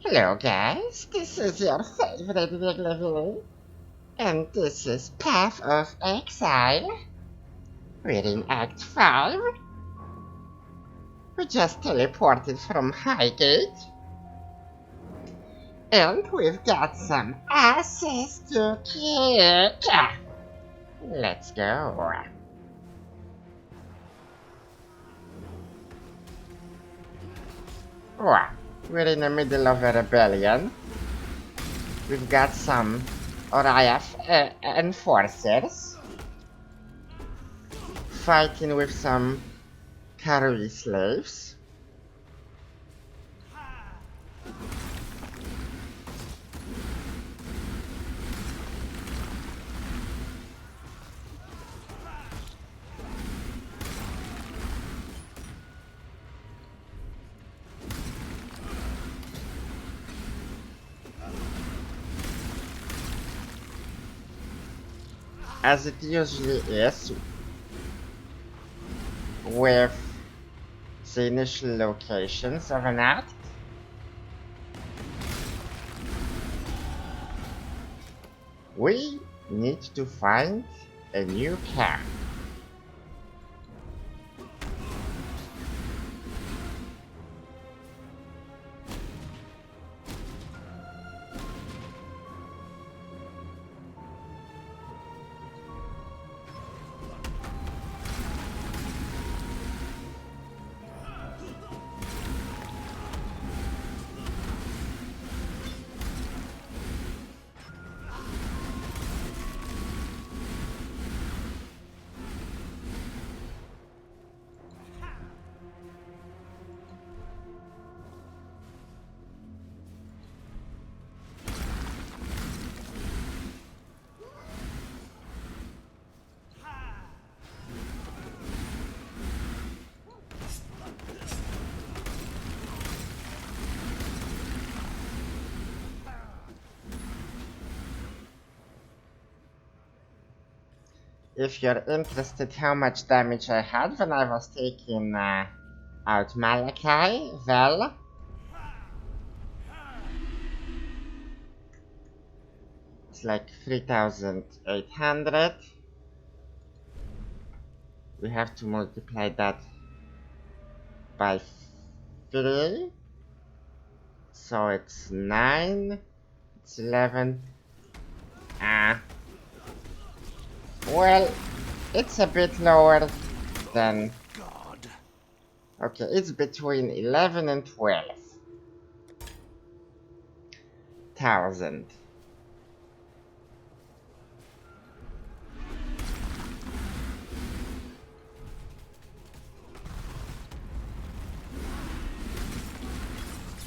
Hello guys, this is your favorite Wiggly Willy, and this is Path of Exile. We're in Act 5. We just teleported from Highgate, and we've got some asses to kick. Let's go. Oh, we're in the middle of a rebellion. We've got some Oriath enforcers fighting with some Karui slaves. As it usually is with the initial locations of an act. We need to find a new camp. If you're interested how much damage I had when I was taking out Malachi, well, it's like 3,800. We have to multiply that by 3, so it's 9, it's 11. Well, it's a bit lower than... Okay, it's between 11 and 12,000.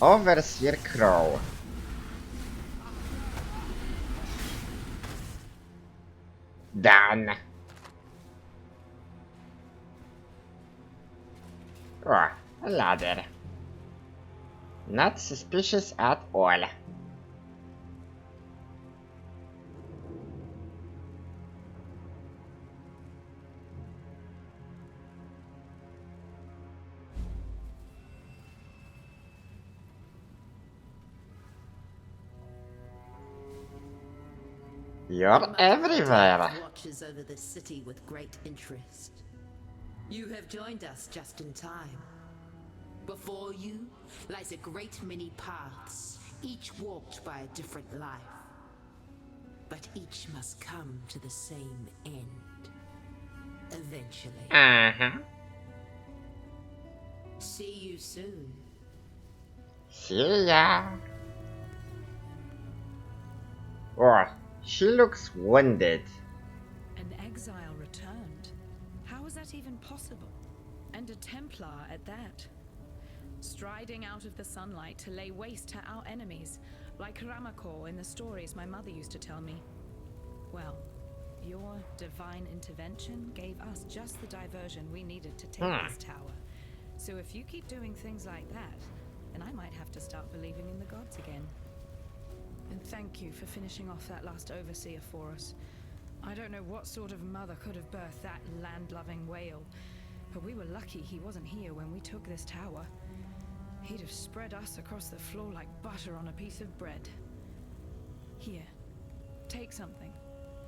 Overseer Crow. Done. Oh, a ladder. Not suspicious at all. You're everywhere. Watches over the city with great interest. You have joined us just in time. Before you lies a great many paths, each walked by a different life. But each must come to the same end. Eventually. See you soon. See ya. Oh, she looks wounded. An exile returned. How is that even possible? And a Templar at that. Striding out of the sunlight to lay waste to our enemies, like Ramakor in the stories my mother used to tell me. Well, your divine intervention gave us just the diversion we needed to take this tower. So if you keep doing things like that, then I might have to start believing in the gods again. And thank you for finishing off that last overseer for us. I don't know what sort of mother could have birthed that land-loving whale, but we were lucky he wasn't here when we took this tower. He'd have spread us across the floor like butter on a piece of bread. Here, take something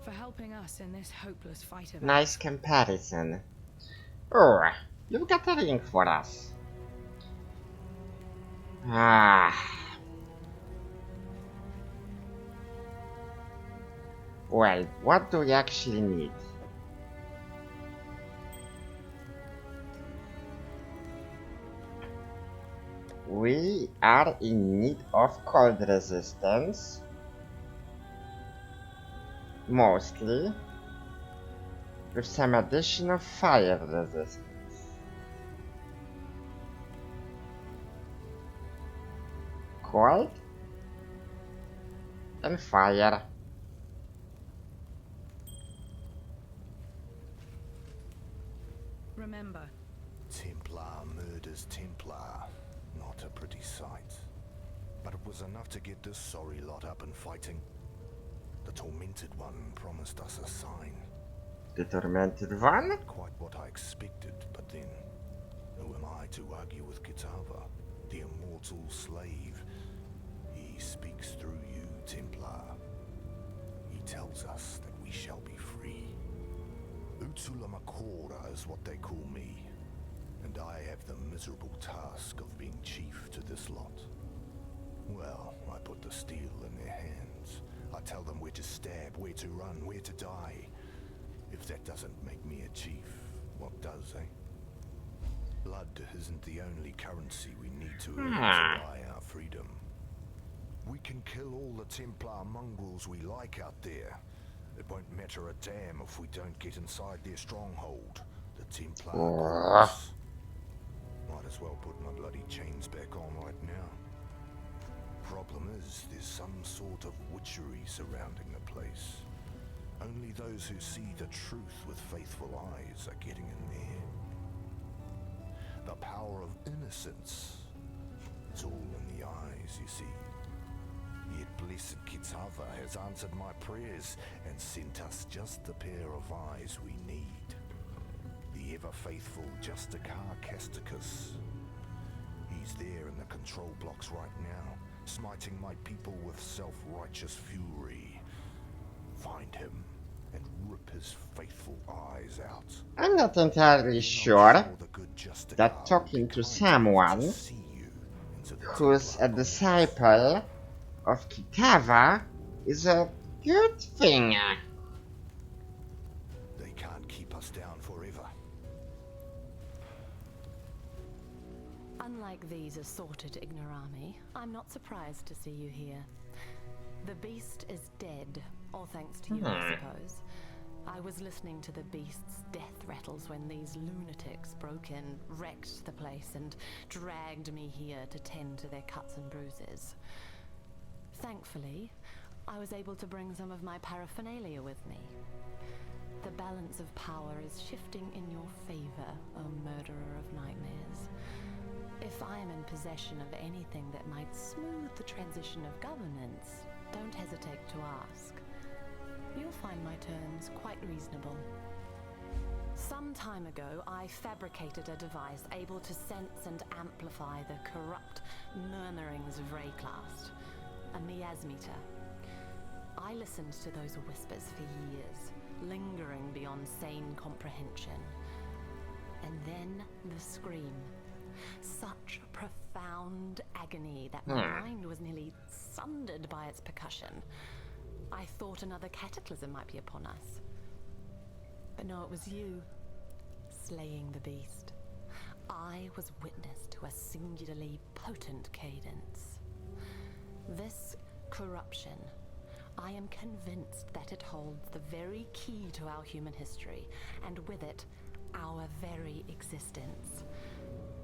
for helping us in this hopeless fight of Nice comparison. Oh, you've got a ring for us. Ah. Well, what do we actually need? We are in need of cold resistance. Mostly. With some additional fire resistance. Cold. And fire. Remember, Templar murders Templar. Not a pretty sight. But it was enough to get this sorry lot up and fighting. The Tormented One promised us a sign. The Tormented One? Not quite what I expected, but then, who am I to argue with Kitava, the immortal slave? He speaks through you, Templar. He tells us that we shall be free. Utsula Makora is what they call me, and I have the miserable task of being chief to this lot. Well, I put the steel in their hands. I tell them where to stab, where to run, where to die. If that doesn't make me a chief, what does, eh? Blood isn't the only currency we need to earn to buy our freedom. We can kill all the Templar mongrels we like out there. It won't matter a damn if we don't get inside their stronghold, the Templar Gauls. Might as well put my bloody chains back on right now. Problem is, there's some sort of witchery surrounding the place. Only those who see the truth with faithful eyes are getting in there. The power of innocence is all in the eyes, you see. Yet blessed Kitava has answered my prayers and sent us just the pair of eyes we need. The ever-faithful Justikar Casticus. He's there in the control blocks right now, smiting my people with self-righteous fury. Find him and rip his faithful eyes out. I'm not entirely sure that talking to someone who's a disciple of Kitava is a good thing. They can't keep us down forever. Unlike these assorted ignorami, I'm not surprised to see you here. The beast is dead, all thanks to you, I suppose. I was listening to the beast's death rattles when these lunatics broke in, wrecked the place, and dragged me here to tend to their cuts and bruises. Thankfully, I was able to bring some of my paraphernalia with me. The balance of power is shifting in your favor, O murderer of nightmares. If I am in possession of anything that might smooth the transition of governance, don't hesitate to ask. You'll find my terms quite reasonable. Some time ago, I fabricated a device able to sense and amplify the corrupt murmurings of Rayclast, a miasmeter. I listened to those whispers for years, lingering beyond sane comprehension. And then the scream. Such profound agony that my mind was nearly sundered by its percussion. I thought another cataclysm might be upon us. But no, it was you, slaying the beast. I was witness to a singularly potent cadence. This corruption, I am convinced that it holds the very key to our human history, and with it, our very existence.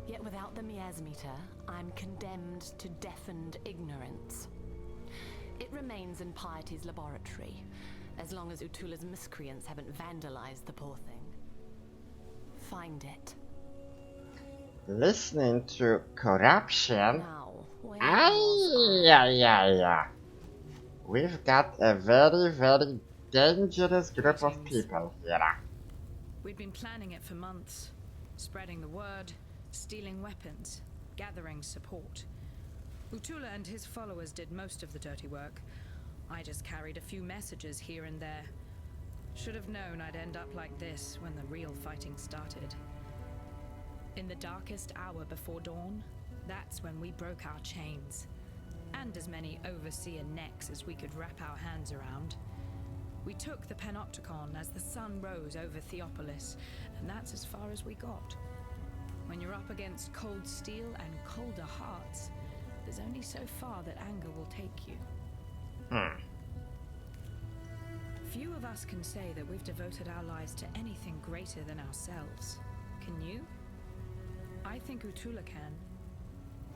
Yet without the miasmeter, I'm condemned to deafened ignorance. It remains in Piety's laboratory, as long as Utula's miscreants haven't vandalized the poor thing. Find it. Listening to corruption. Now, where Yeah. We've got a very, very dangerous group of people here. we'd been planning it for months, spreading the word, stealing weapons. gathering support. Utula and his followers did most of the dirty work. I just carried a few messages here and there. Should have known I'd end up like this when the real fighting started. In the darkest hour before dawn, that's when we broke our chains. And as many overseer necks as we could wrap our hands around. We took the Panopticon as the sun rose over Theopolis, and that's as far as we got. When you're up against cold steel and colder hearts, there's only so far that anger will take you. Few of us can say that we've devoted our lives to anything greater than ourselves. Can you? I think Utula can.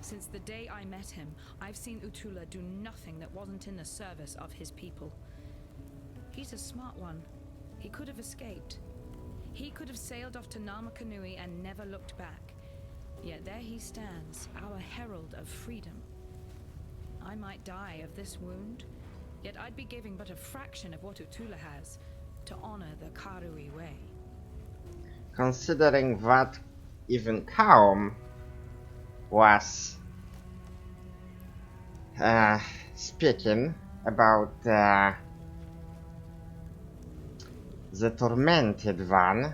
Since the day I met him, I've seen Utula do nothing that wasn't in the service of his people. He's a smart one. He could have escaped. He could have sailed off to Namakanui and never looked back. Yet there he stands, our herald of freedom. I might die of this wound, yet I'd be giving but a fraction of what Utula has to honor the Karui way. Considering that even Kaum was speaking about the tormented one,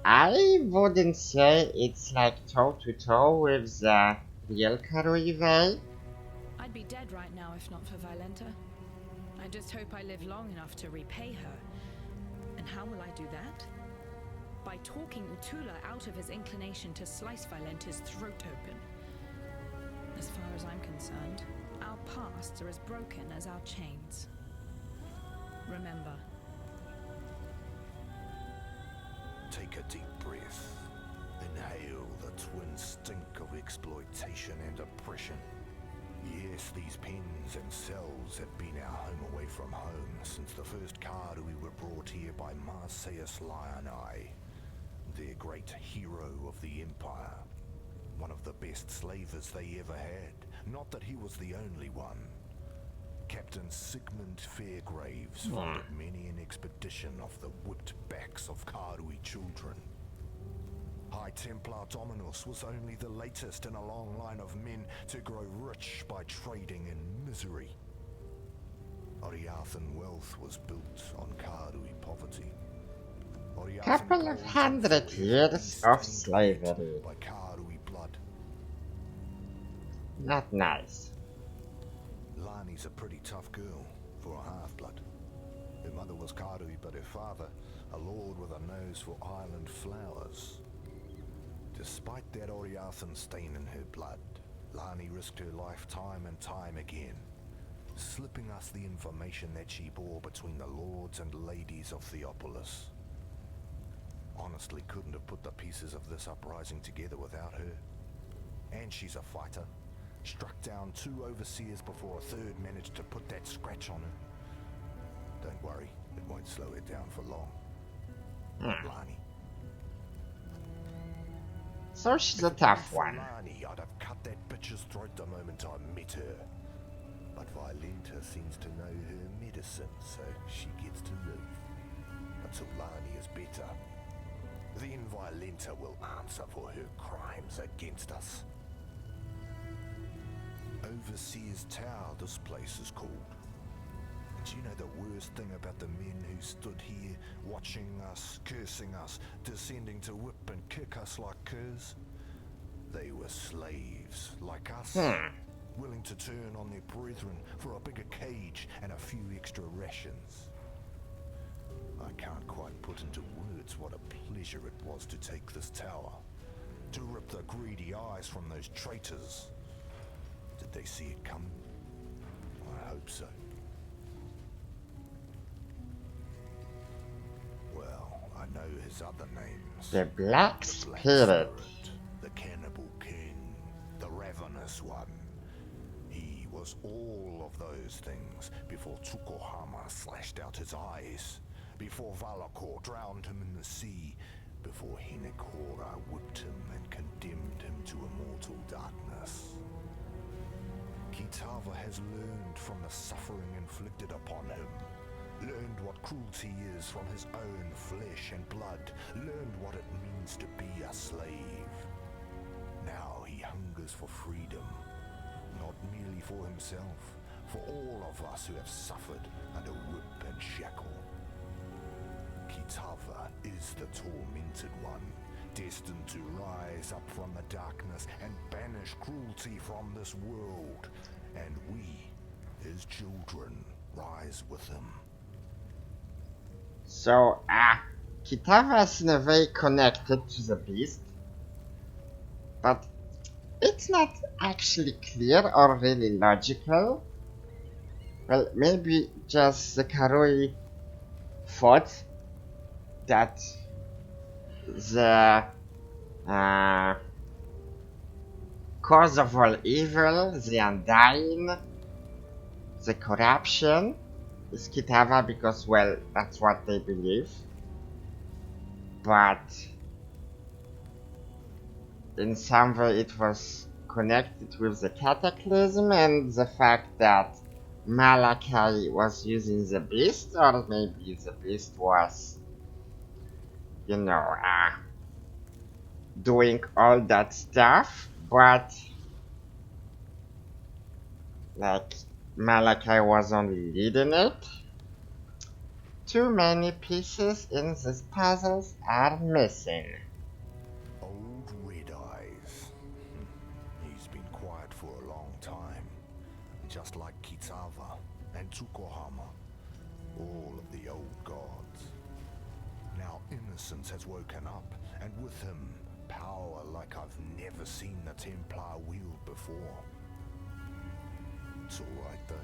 I wouldn't say it's like toe-to-toe with the real Karui way. I'd be dead right now if not for Violenta. I just hope I live long enough to repay her. And how will I do that? By talking Utula out of his inclination to slice Violenta's throat open. As far as I'm concerned, our pasts are as broken as our chains. Remember. Take a deep breath. Inhale the twin stink of exploitation and oppression. Yes, these pens and cells have been our home away from home since the first Karui were brought here by Marseus Lionai, their great hero of the Empire. One of the best slavers they ever had. Not that he was the only one. Captain Sigmund Fairgraves funded many an expedition off the whipped backs of Karui children. High Templar Dominus was only the latest in a long line of men to grow rich by trading in misery. Oriathan wealth was built on Karui poverty. Couple of 100 years of slavery. By Karui blood. Not nice. Lani's a pretty tough girl for a half-blood. Her mother was Karui, but her father, a lord with a nose for island flowers. Despite that Oriathan stain in her blood, Lani risked her life time and time again, slipping us the information that she bore between the lords and ladies of Theopolis. Honestly, couldn't have put the pieces of this uprising together without her. And she's a fighter. Struck down 2 overseers before a third managed to put that scratch on her. Don't worry, it won't slow her down for long. Lani. So she's a tough one. Lani, I'd have cut that bitch's throat the moment I met her. But Violenta seems to know her medicine, so she gets to live. Until Lani is better. Then Violenta will answer for her crimes against us. Overseer's Tower, this place is called. And you know the worst thing about the men who stood here, watching us, cursing us, descending to whip and kick us like curs? They were slaves, like us, willing to turn on their brethren for a bigger cage and a few extra rations. I can't quite put into words what a pleasure it was to take this tower, to rip the greedy eyes from those traitors. Did they see it coming? I hope so. Well, I know his other names. The Black The Black Spirit. the Cannibal King, the Ravenous One. He was all of those things before Tsukuhama slashed out his eyes, before Valakor drowned him in the sea, before Hinekora whipped him and condemned him to immortal darkness. Kitava has learned from the suffering inflicted upon him, learned what cruelty is from his own flesh and blood, learned what it means to be a slave. Now he hungers for freedom, not merely for himself, for all of us who have suffered under whip and shackle. Kitava is the tormented one, destined to rise up from the darkness and banish cruelty from this world, and we, his children, rise with him. So, Kitava is in a way connected to the beast, but it's not actually clear or really logical. Well, maybe just the Karui thought that the cause of all evil, the undying, the corruption is Kitava because, well, that's what they believe. But in some way it was connected with the cataclysm and the fact that Malachi was using the beast, or maybe the beast was, you know, doing all that stuff, but like Malachi was only leading it. Too many pieces in these puzzles are missing. Old Red Eyes. He's been quiet for a long time, just like Kitava and Tsukuhama, all of the old gods. Now innocence has woken up, and with him, power like I've never seen the Templar wield before. It's alright though.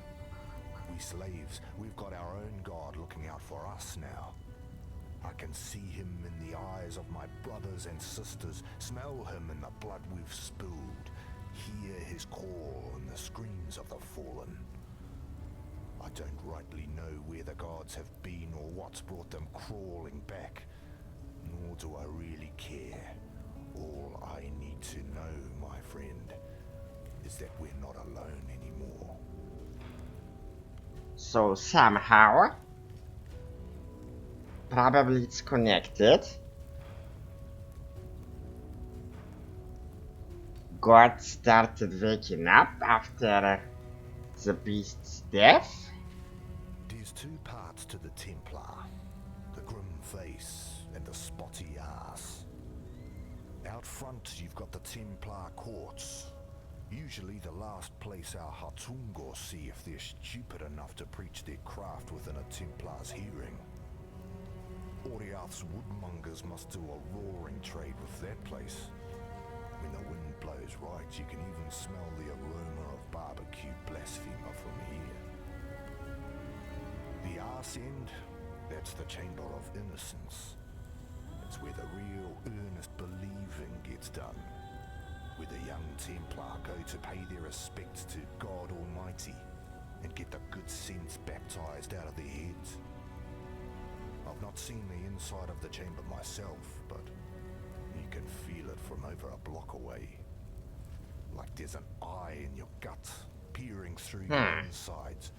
We slaves, we've got our own god looking out for us now. I can see him in the eyes of my brothers and sisters, smell him in the blood we've spilled, hear his call in the screams of the fallen. I don't rightly know where the gods have been or what's brought them crawling back, nor do I really care. All I need to know, my friend, is that we're not alone anymore. So somehow, probably it's connected. God started waking up after the beast's death. There's two parts to the Templar, the grim face and the spotty ass. Out front you've got the Templar courts, usually the last place our Hatungos see if they're stupid enough to preach their craft within a Templar's hearing. Oriath's woodmongers must do a roaring trade with that place. When the wind blows right, you can even smell the aroma of barbecue blasphemer from here. The arse end, that's the Chamber of Innocence. It's where the real earnest believing gets done. Where the young Templar go to pay their respects to God Almighty and get the good sense baptized out of their heads. I've not seen the inside of the chamber myself, but you can feel it from over a block away. Like there's an eye in your gut, peering through your insides,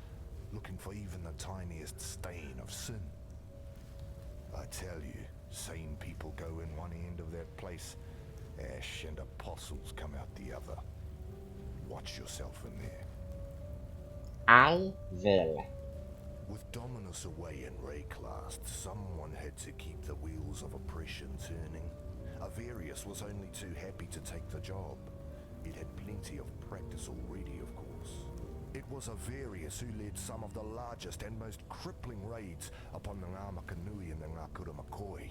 looking for even the tiniest stain of sin. I tell you, sane people go in one end of that place, ash and apostles come out the other. Watch yourself in there. I will. With Dominus away in Rayclast, someone had to keep the wheels of oppression turning. Avarius was only too happy to take the job. It had plenty of practice already, of course. It was Avarius who led some of the largest and most crippling raids upon the Ngāmakanui and the Ngākura McCoy.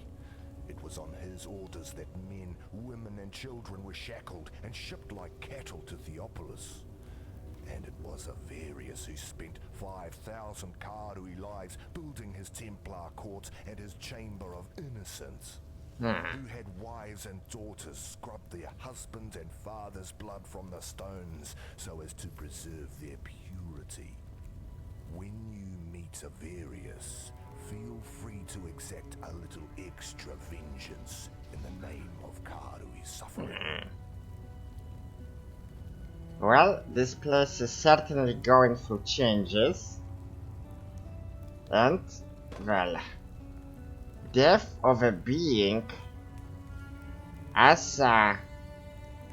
It was on his orders that men, women and children were shackled and shipped like cattle to Theopolis. And it was Avarius who spent 5,000 Karui lives building his Templar courts and his Chamber of Innocence. Who had wives and daughters scrub their husbands and fathers' blood from the stones so as to preserve their purity. When you meet Avarius, feel free to exact a little extra vengeance in the name of Karui's suffering. Well, this place is certainly going through changes. And, well, death of a being as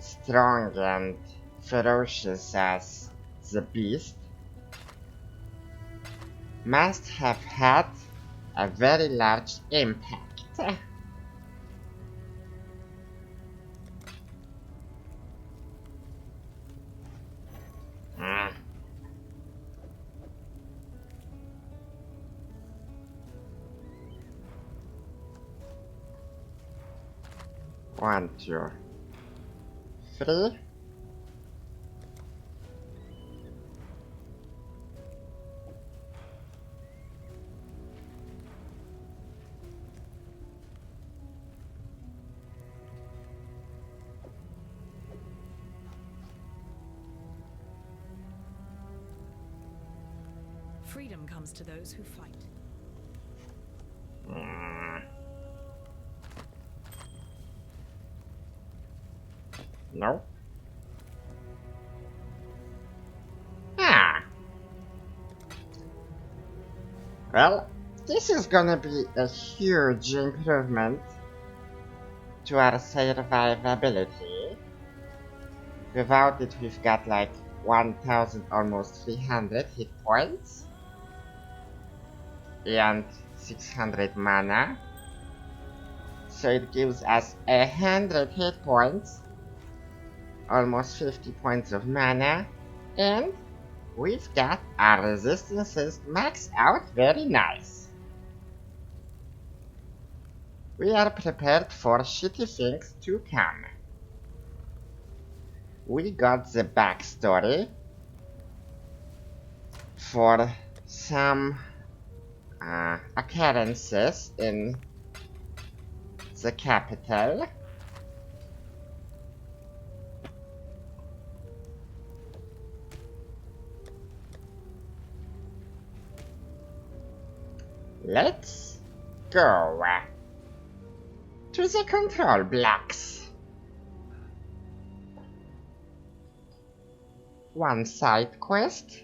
strong and ferocious as the beast, must have had a very large impact. One, two, three. Freedom comes to those who fight. No. Ah. Well, this is gonna be a huge improvement to our survivability. Without it, we've got like 1000, almost 300 hit points. And 600 mana. So it gives us 100 hit points. Almost 50 points of mana, and we've got our resistances maxed out very nice. We are prepared for shitty things to come. We got the backstory for some occurrences in the capital. Let's go to the control blocks. One side quest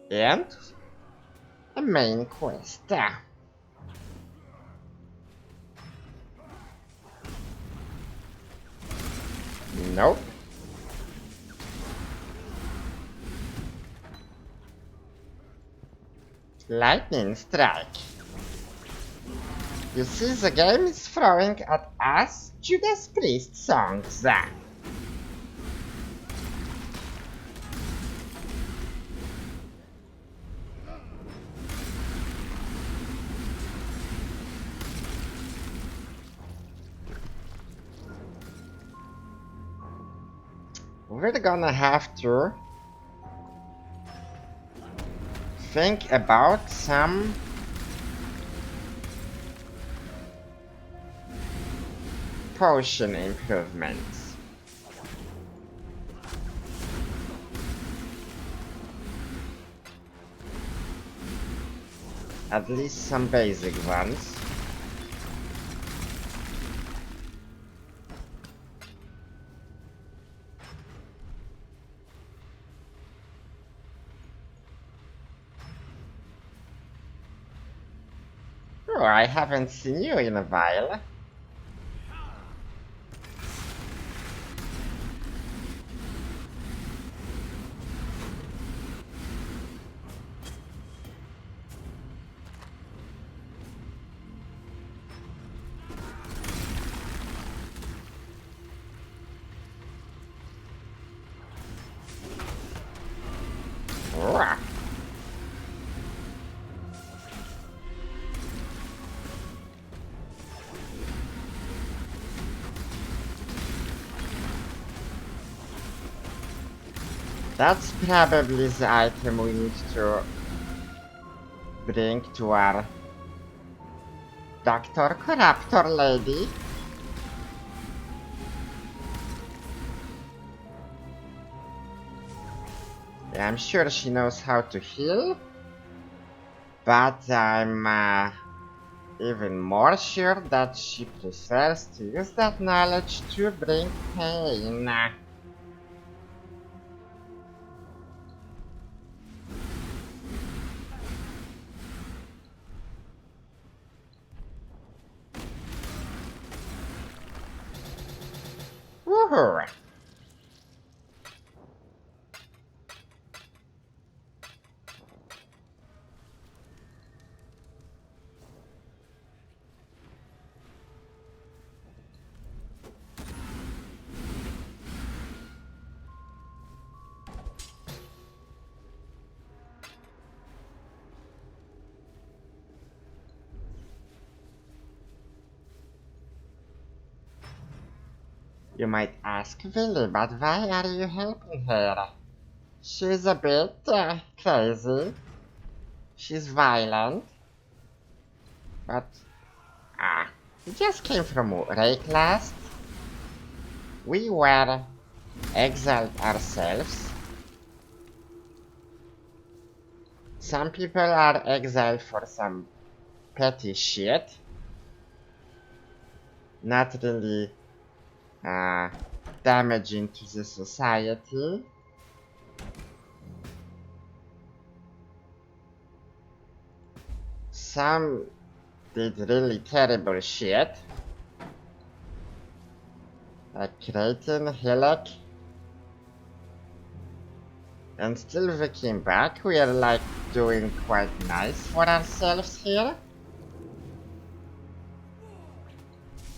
and a main quest. Nope. Lightning strike. You see, the game is throwing at us Judas Priest songs. We're gonna have to think about some potion improvements. At least some basic ones. Oh, I haven't seen you in a while. Rah. That's probably the item we need to bring to our Dr. Corruptor lady. Yeah, I'm sure she knows how to heal, but I'm even more sure that she prefers to use that knowledge to bring pain. poor. You might ask Willy, but why are you helping her? She's a bit crazy. She's violent. But, we just came from Rayclast. We were exiled ourselves. Some people are exiled for some petty shit. Not really damaging to the society. Some did really terrible shit, like Creighton, Hillock, and still we came back. We are like doing quite nice for ourselves here.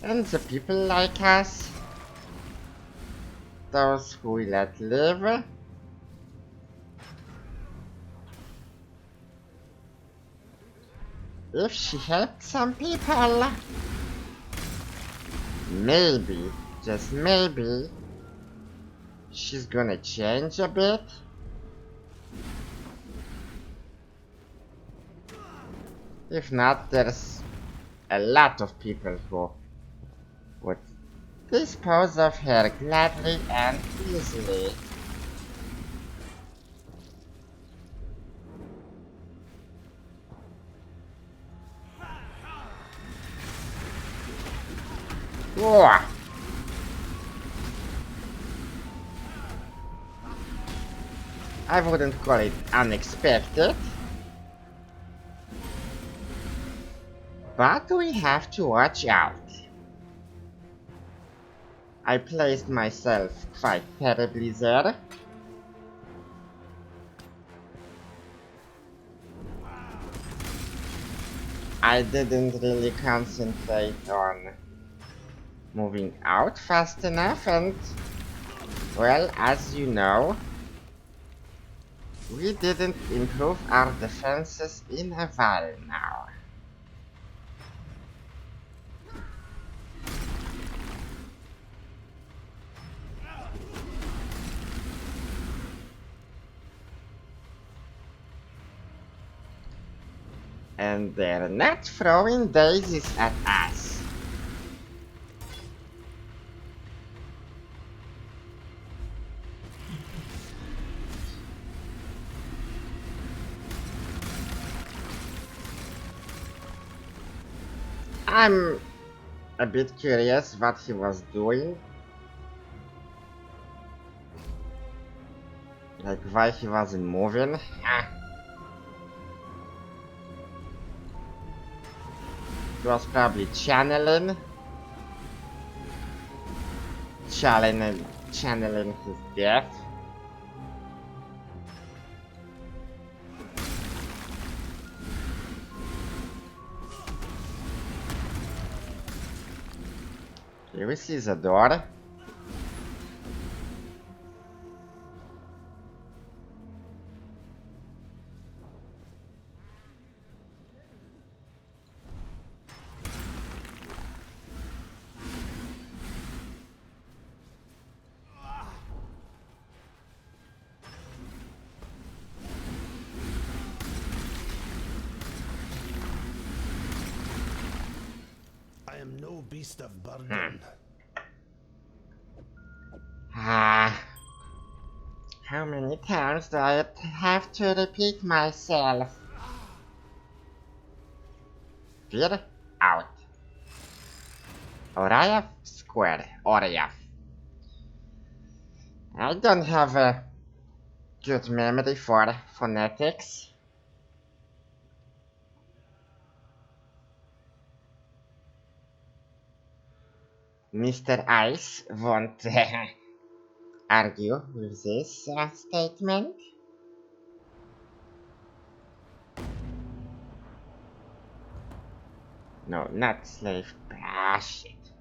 And the people like us, those who we let live. If she helped some people, maybe, just maybe, she's gonna change a bit. If not, there's a lot of people who would dispose of her gladly and easily. Whoa. I wouldn't call it unexpected, but we have to watch out. I placed myself quite terribly there. I didn't really concentrate on moving out fast enough, and well, as you know, we didn't improve our defenses in a while now. And they're not throwing daisies at us. I'm a bit curious what he was doing. Like why he wasn't moving. He was probably channeling his death. Here we see the door. I am no beast of burden. How many times do I have to repeat myself? We're out. Oriaf Square. Oriaf. I don't have a good memory for phonetics. Mr. Ice won't argue with this statement. No, not slave. Ah, shit.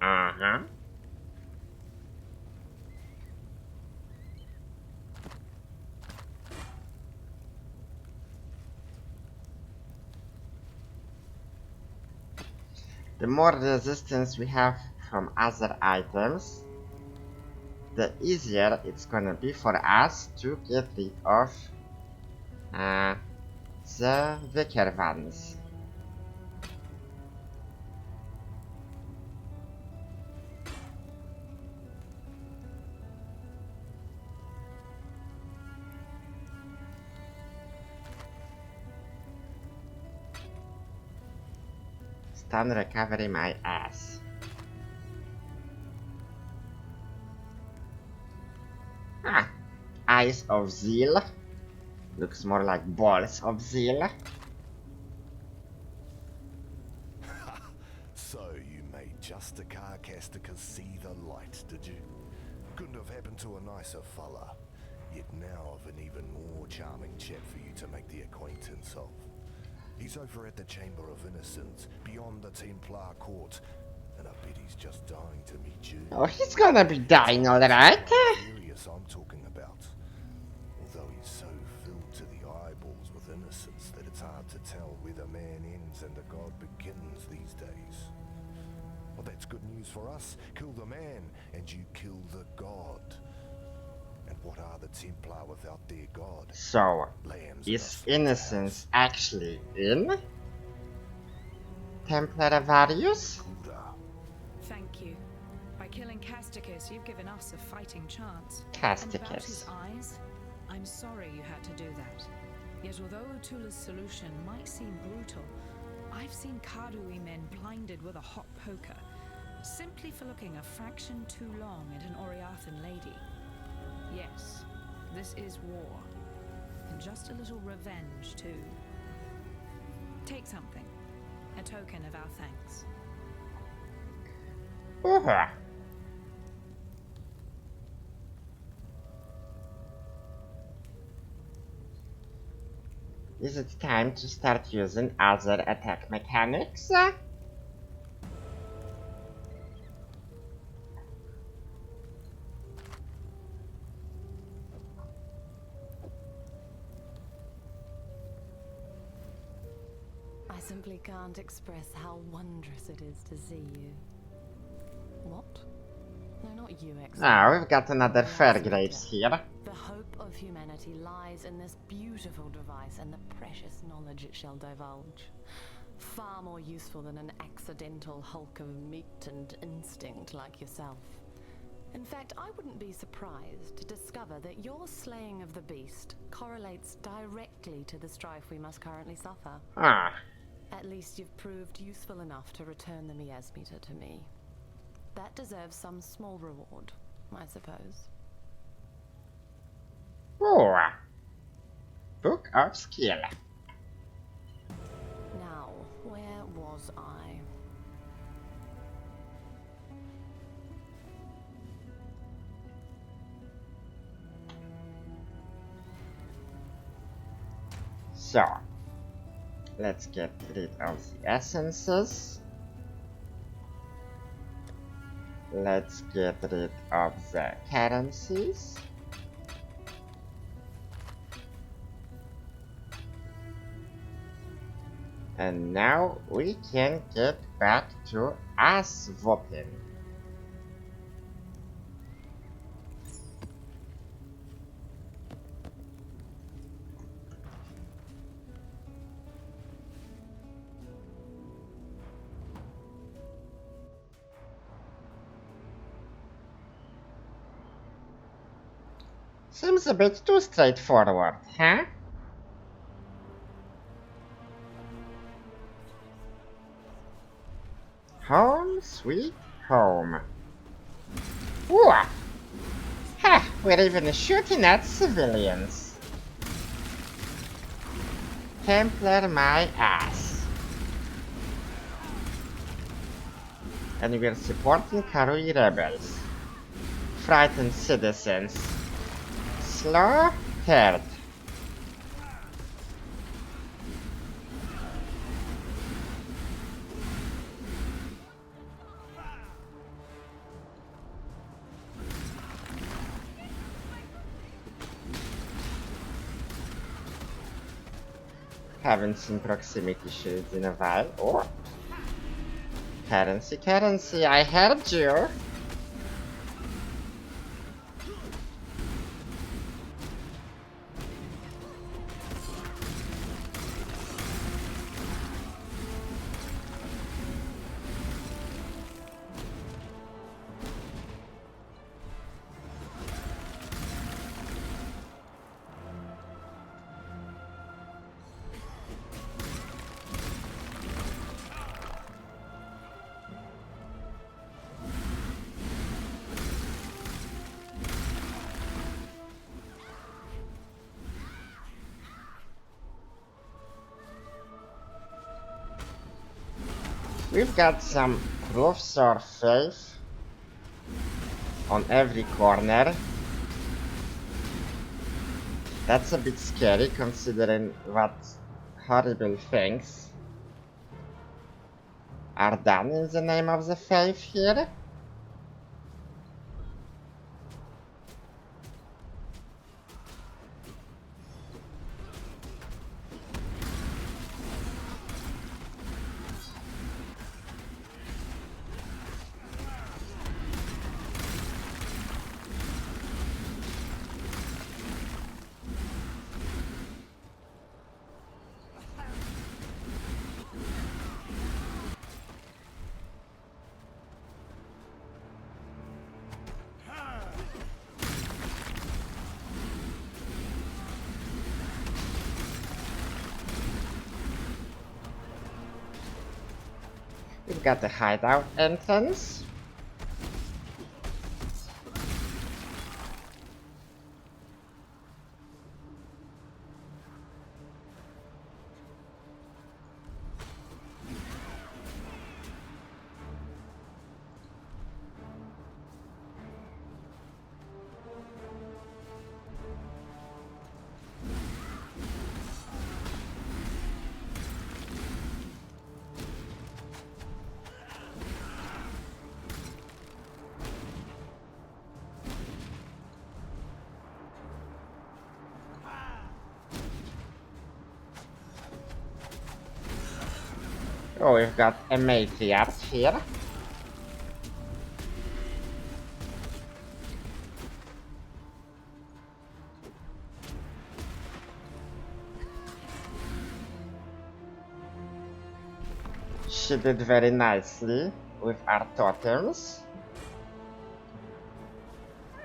Uh-huh. The more resistance we have from other items, the easier it's gonna be for us to get rid of the weaker ones. Stun recovery my ass. Ah, Eyes of Zeal. Looks more like balls of zeal. So you made just a Carcasticus see the light, did you? Couldn't have happened to a nicer fella. Yet now I've an even more charming chap for you to make the acquaintance of. He's over at the Chamber of Innocence, beyond the Templar Court, and I bet he's just dying to meet you. Oh, he's gonna be dying, alright? Furious I'm talking about. Although he's so filled to the eyeballs with innocence that it's hard to tell where the man ends and the god begins these days. Well, that's good news for us. Kill the man, and you kill the god. And what are the Templar without their god? So, Lambs is in a Innocence actually in Templar Varius? slaughter. Thank you. By killing Casticus, you've given us a fighting chance. And about his Casticus. eyes, I'm sorry you had to do that. Yet although Utula's solution might seem brutal, I've seen Karui men blinded with a hot poker, simply for looking a fraction too long at an Oriathan lady. Yes, this is war. And just a little revenge, too. Take something. A token of our thanks. Ooh. Is it time to start using other attack mechanics? I simply can't express how wondrous it is to see you. What? No, not you, Exile. Ah, we've got another The Fairgraves Alligator. here. The hope of humanity lies in this beautiful device and the precious knowledge it shall divulge. Far more useful than an accidental hulk of meat and instinct like yourself. In fact, I wouldn't be surprised to discover that your slaying of the beast correlates directly to the strife we must currently suffer. Ah, At least you've proved useful enough to return the miasmeter to me. That deserves some small reward, I suppose. ooh. Book of Skill. Now, where was I? So, let's get rid of the essences. Let's get rid of the currencies. And now we can get back to ass whooping. Seems a bit too straightforward, huh? Home sweet home. Ooh. We're even shooting at civilians. Templar my ass. And we're supporting Karui rebels. Frightened citizens. Slaughtered. Haven't seen proximity shields in a while. Oh. Currency, I heard you. We've got some roofs or faith on every corner. That's a bit scary considering what horrible things are done in the name of the faith here. We've got the hideout entrance. Oh, we've got a matriarch here. She did very nicely with our totems.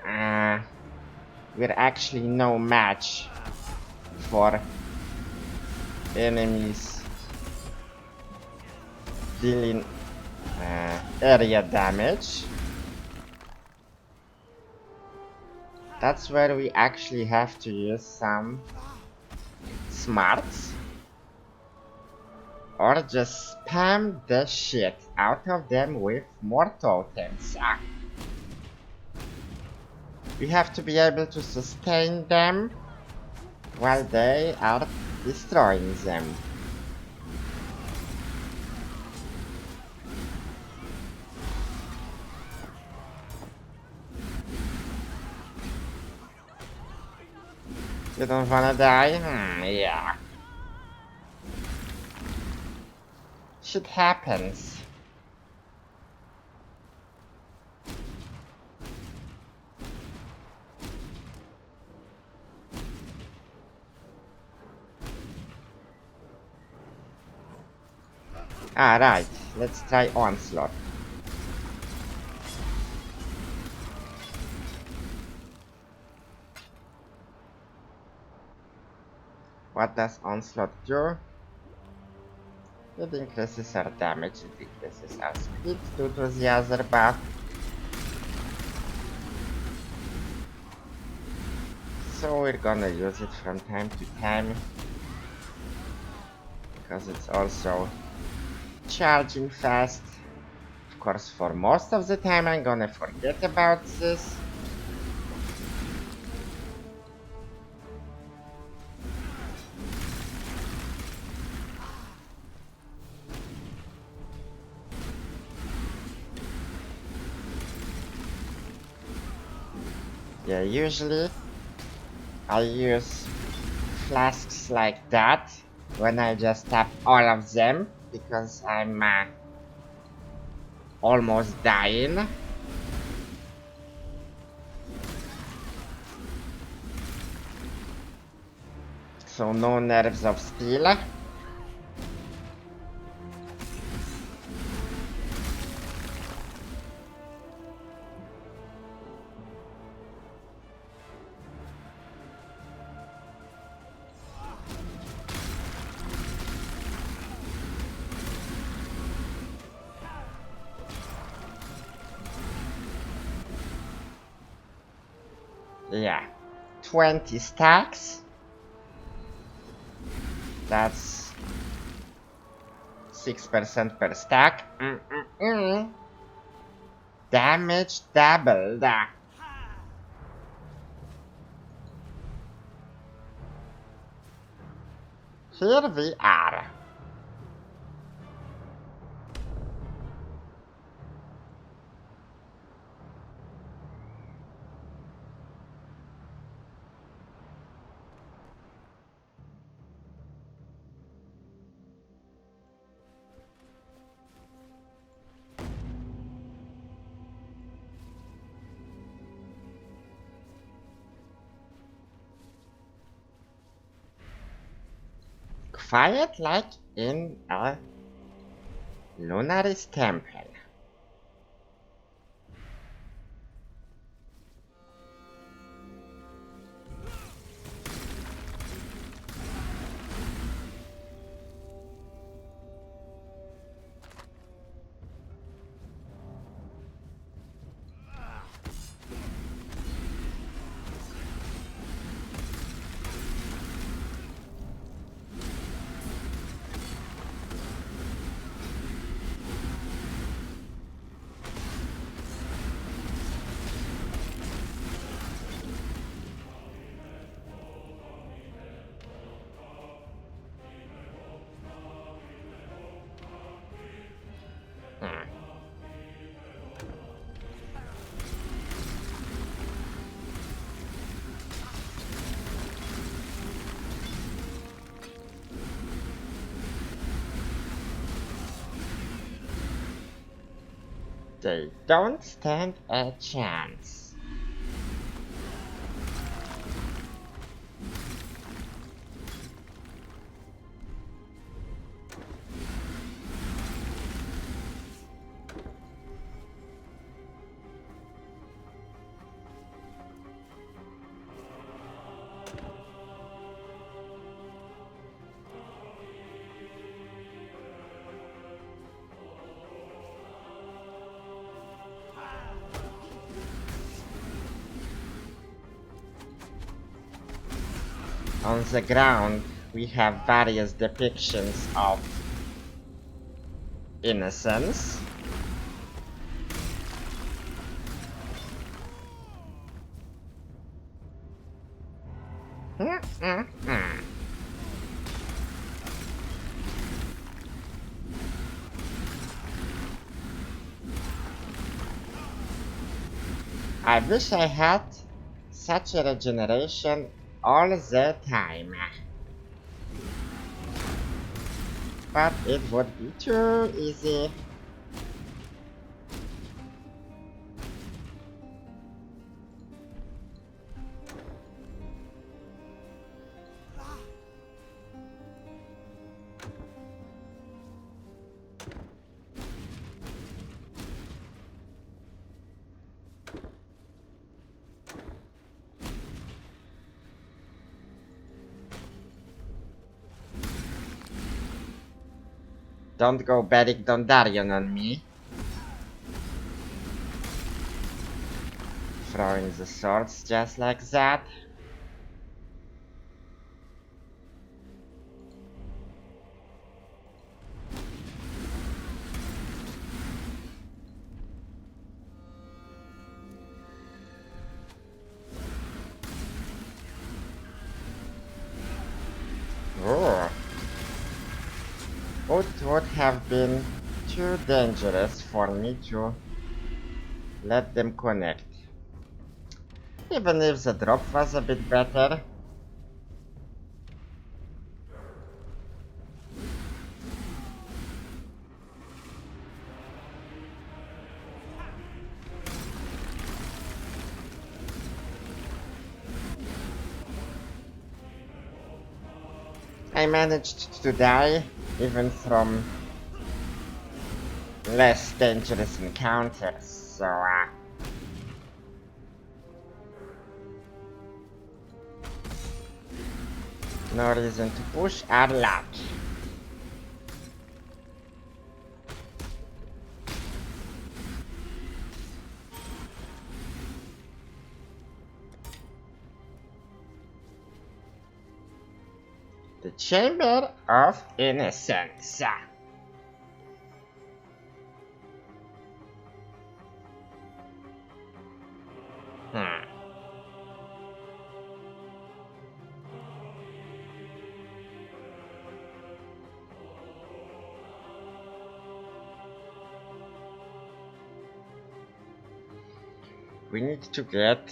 We're actually no match for enemies dealing area damage. That's where we actually have to use some smarts. Or just spam the shit out of them with more totems. We have to be able to sustain them while they are destroying them. You don't wanna die? Yeah. Shit happens. Alright, let's try Onslaught. What does Onslaught do? It increases our damage, it decreases our speed due to the other buff. so we're gonna use it from time to time because it's also charging fast. Of course, for most of the time I'm gonna forget about this. Yeah, usually I use flasks like that when I just tap all of them because I'm almost dying. So no nerves of steel. Yeah, 20 stacks. That's 6% per stack. Damage doubled. Here we are. Quiet like in a Lunaris temple. They don't stand a chance. On the ground, we have various depictions of innocence. I wish I had such a regeneration all the time. But it would be too easy. Don't go Beric Dondarrion on me. Throwing the swords just like that. Oh. It would have been too dangerous for me to let them connect. Even if the drop was a bit better. I managed to die even from less dangerous encounters, so no reason to push our luck. The Chamber of Innocence. We need to get...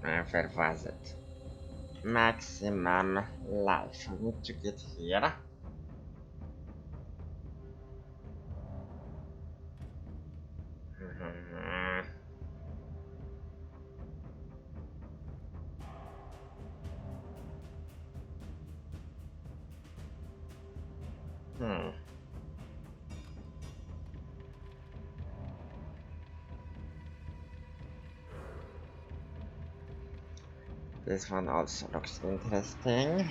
where was it? Maximum life. We need to get here. This one also looks interesting.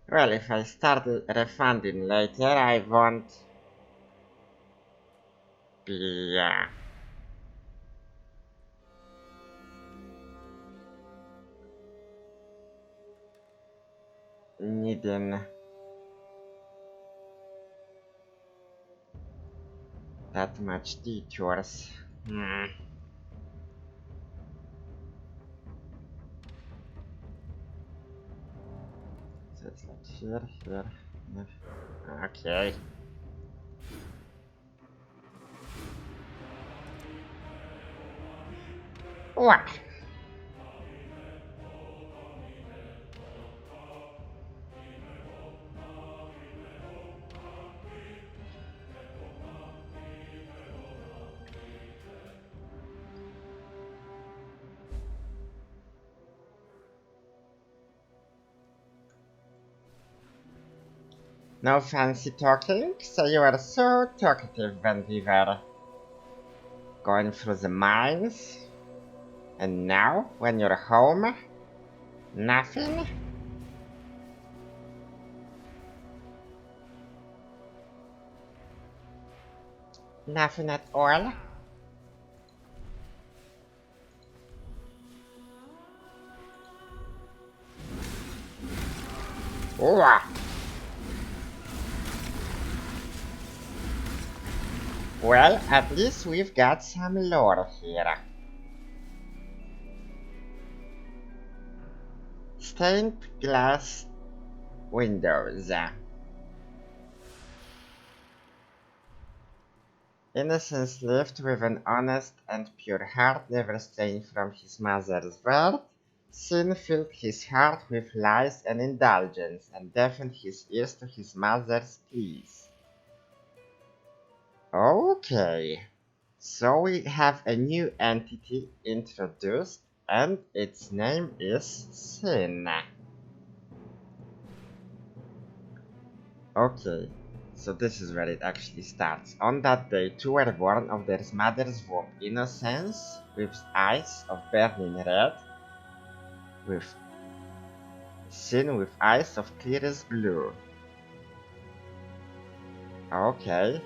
Well, if I start refunding later, I won't be needing that much detours. So it's like here, here. Okay. What? No fancy talking, so you were so talkative when we were going through the mines. And now, when you're home, nothing? Nothing at all? Ooh. Well, at least we've got some lore here. Stained glass windows. Innocence lived with an honest and pure heart, never straying from his mother's word. Sin filled his heart with lies and indulgence, and deafened his ears to his mother's pleas. Okay, so we have a new entity introduced, and its name is Sin. Okay, So this is where it actually starts. On that day, two were born of their mother's womb, innocence, with eyes of burning red, with sin with eyes of clearest blue. Okay.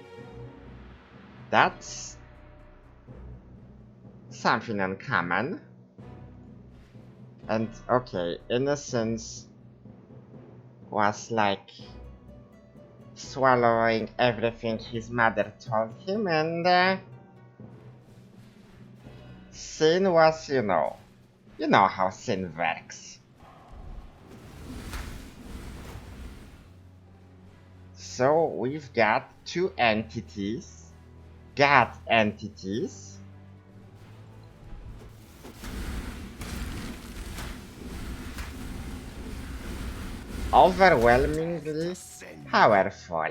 That's something uncommon. And okay, innocence was like swallowing everything his mother told him, and sin was, you know how sin works. So we've got two entities, God entities, overwhelmingly powerful.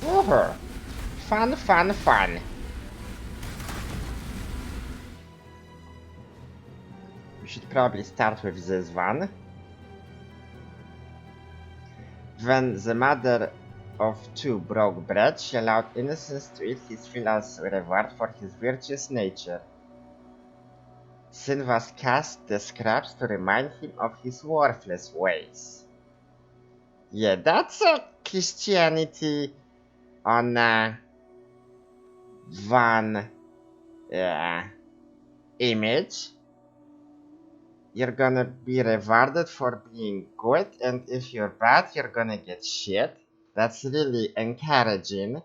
Over. Fun, fun, fun. We should probably start with this one. When the mother of two broke bread, she allowed Innocence to eat his fill as reward for his virtuous nature. Sin was cast the scraps to remind him of his worthless ways. Yeah, that's a Christianity on one image. You're gonna be rewarded for being good, and if you're bad, you're gonna get shit. That's really encouraging.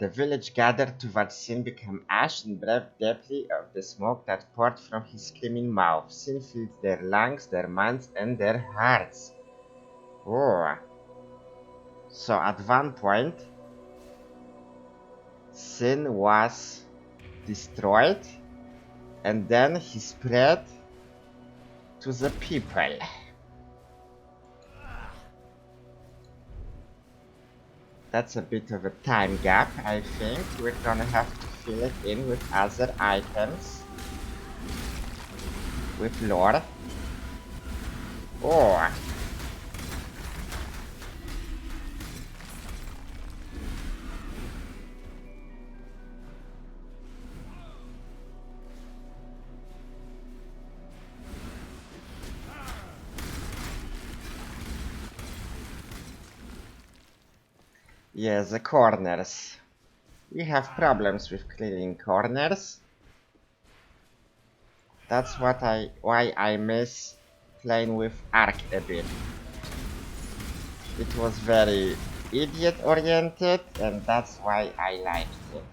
The village gathered to watch Sin become ash and breathed deeply of the smoke that poured from his screaming mouth. Sin filled their lungs, their minds, and their hearts. Oh. So at one point, Sin was destroyed, and then he spread to the people. That's a bit of a time gap, I think. We're gonna have to fill it in with other items. With lore. Oh. Yeah, the corners. We have problems with clearing corners. That's why I miss playing with Arc a bit. It was very idiot oriented, and that's why I liked it.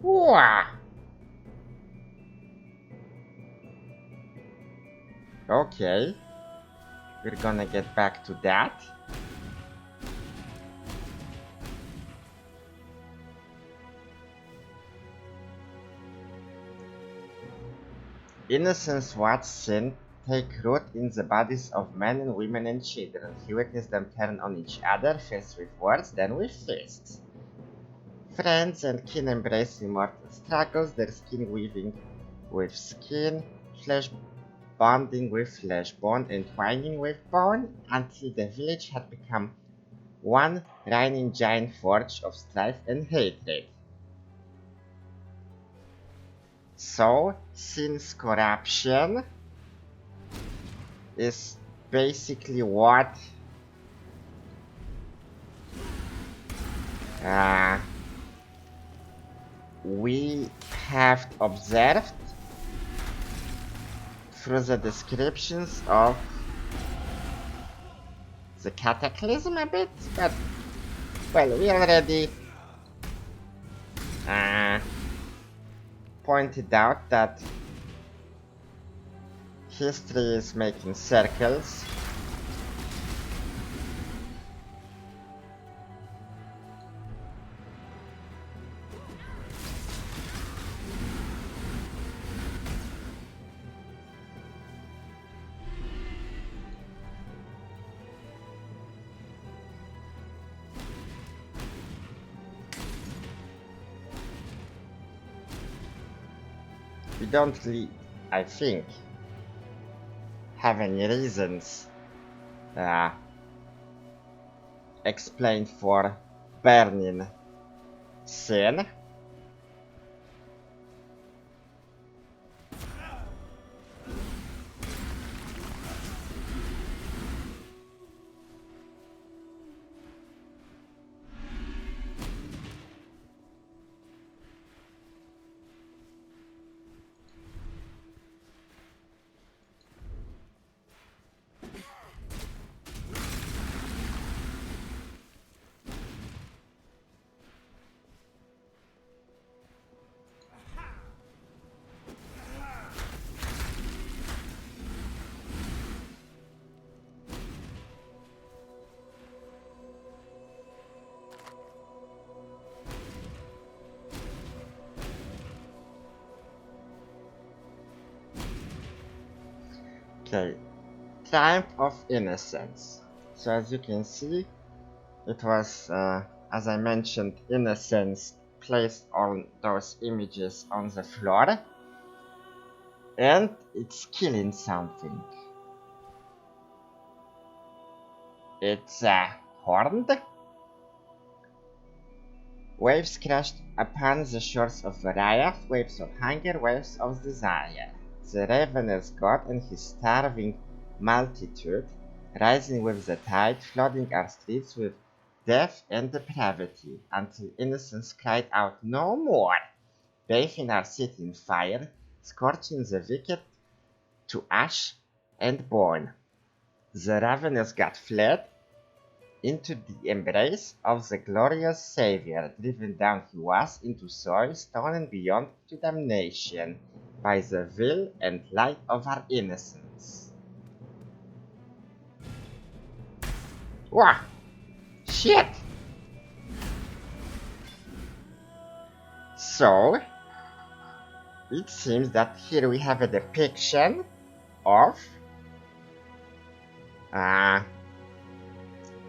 Whoa! Okay. We're gonna get back to that. Innocence watched sin take root in the bodies of men and women and children. He witnessed them turn on each other, first with words, then with fists. Friends and kin embrace in mortal struggles, their skin weaving with skin, flesh bonding with flesh, bone entwining with bone, until the village had become one reigning giant forge of strife and hatred. So, sin's corruption is basically what we have observed through the descriptions of the cataclysm a bit, but well, we already pointed out that history is making circles. We don't really, I think, have any reasons explained for burning Sin. Okay, Triumph of Innocence. So as you can see, it was, as I mentioned, Innocence placed all those images on the floor, and it's killing something. It's horned. Waves crashed upon the shores of wrath, waves of hunger, waves of desire. The ravenous god and his starving multitude, rising with the tide, flooding our streets with death and depravity, until innocence cried out no more, bathing our city in fire, scorching the wicked to ash and bone. The ravenous god fled into the embrace of the glorious Savior. Driven down he was into soil, stone and beyond to damnation, by the will and light of our innocence. Wah! Shit! So, it seems that here we have a depiction of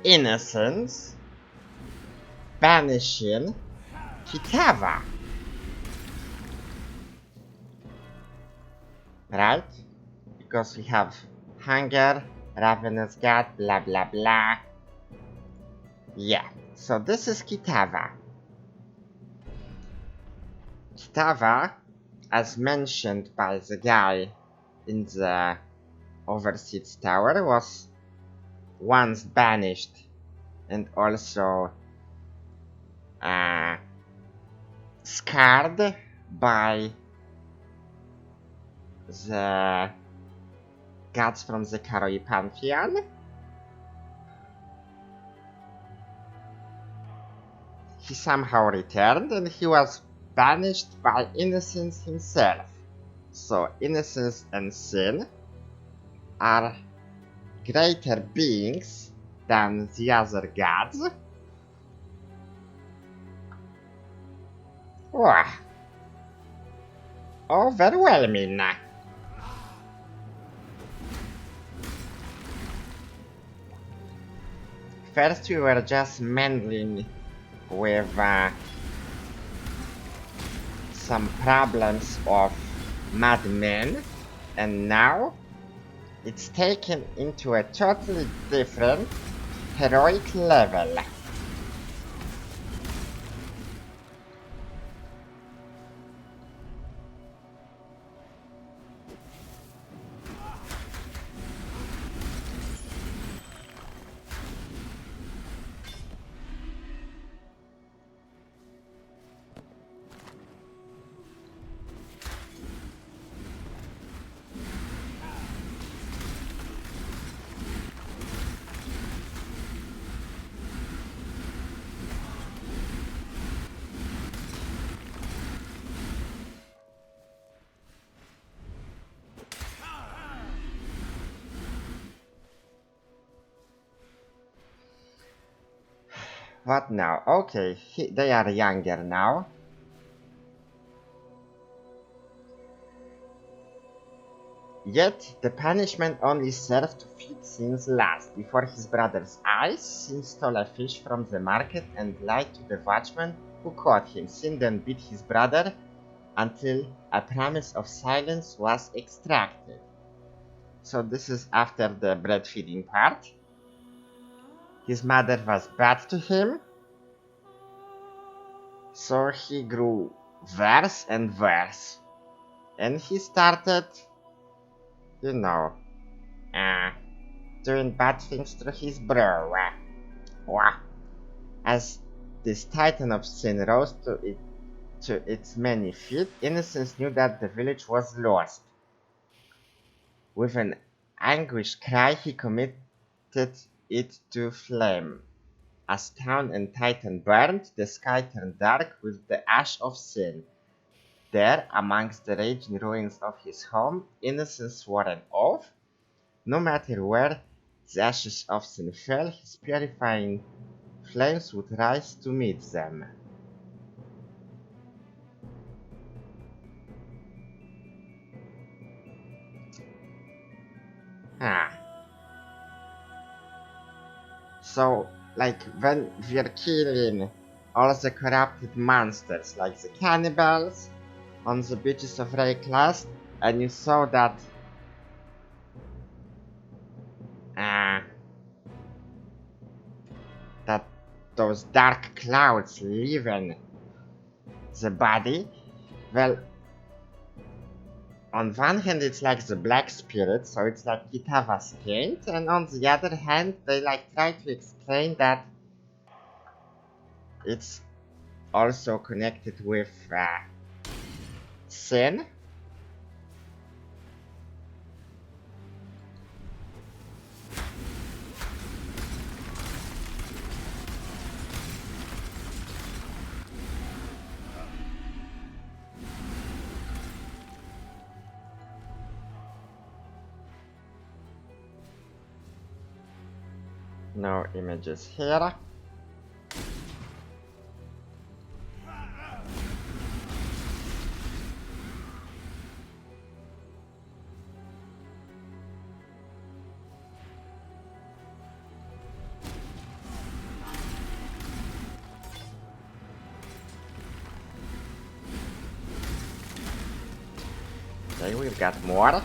innocence banishing Kitava. Right? Because we have hunger, ravenous god, blah blah blah. Yeah, so this is Kitava. Kitava, as mentioned by the guy in the Overseas Tower, was once banished and also scarred by the gods from the Karoi pantheon. He somehow returned and he was banished by Innocence himself. So Innocence and Sin are greater beings than the other gods. Wow. Overwhelming. First we were just meddling with some problems of madmen, and now it's taken into a totally different heroic level. What now? Okay, they are younger now. Yet the punishment only served to feed Sin's last. Before his brother's eyes, Sin stole a fish from the market and lied to the watchman who caught him. Sin then beat his brother until a promise of silence was extracted. So this is after the breastfeeding part. His mother was bad to him, so he grew worse and worse. And he started, you know, doing bad things to his bro. As this titan of sin rose to its many feet, Innocence knew that the village was lost. With an anguished cry, he committed it to flame. As town and titan burned, the sky turned dark with the ash of sin. There, amongst the raging ruins of his home, Innocence swore an oath. No matter where the ashes of sin fell, his purifying flames would rise to meet them. So, like, when we're killing all the corrupted monsters, like the cannibals, on the beaches of Rayclast, and you saw that that those dark clouds leaving the body, well, on one hand it's like the black spirit, so it's like Kitava's paint, and on the other hand they like try to explain that it's also connected with sin. No images here. Okay, we've got more.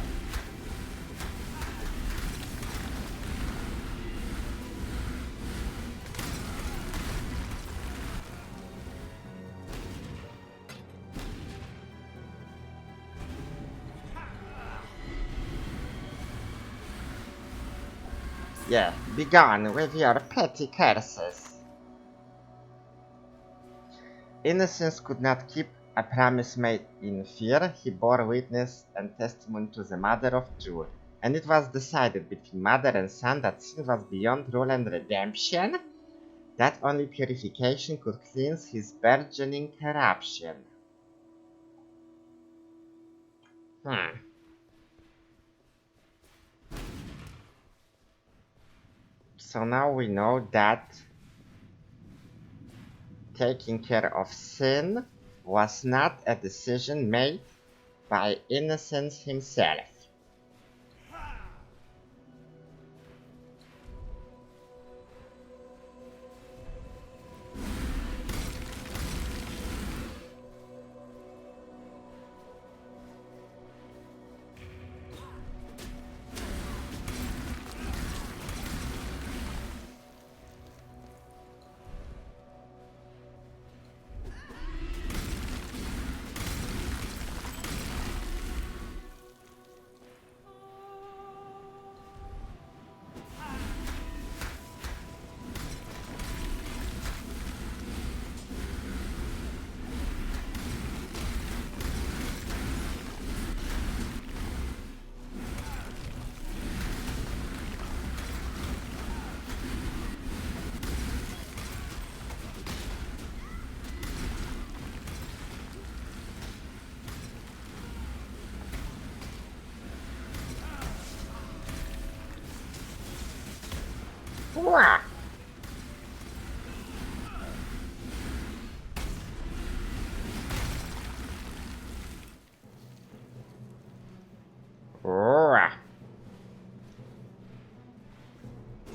Yeah, begone with your petty curses. Innocence could not keep a promise made in fear. He bore witness and testimony to the mother of truth. And it was decided between mother and son that sin was beyond rule and redemption, that only purification could cleanse his burgeoning corruption. So now we know that taking care of sin was not a decision made by Innocence himself.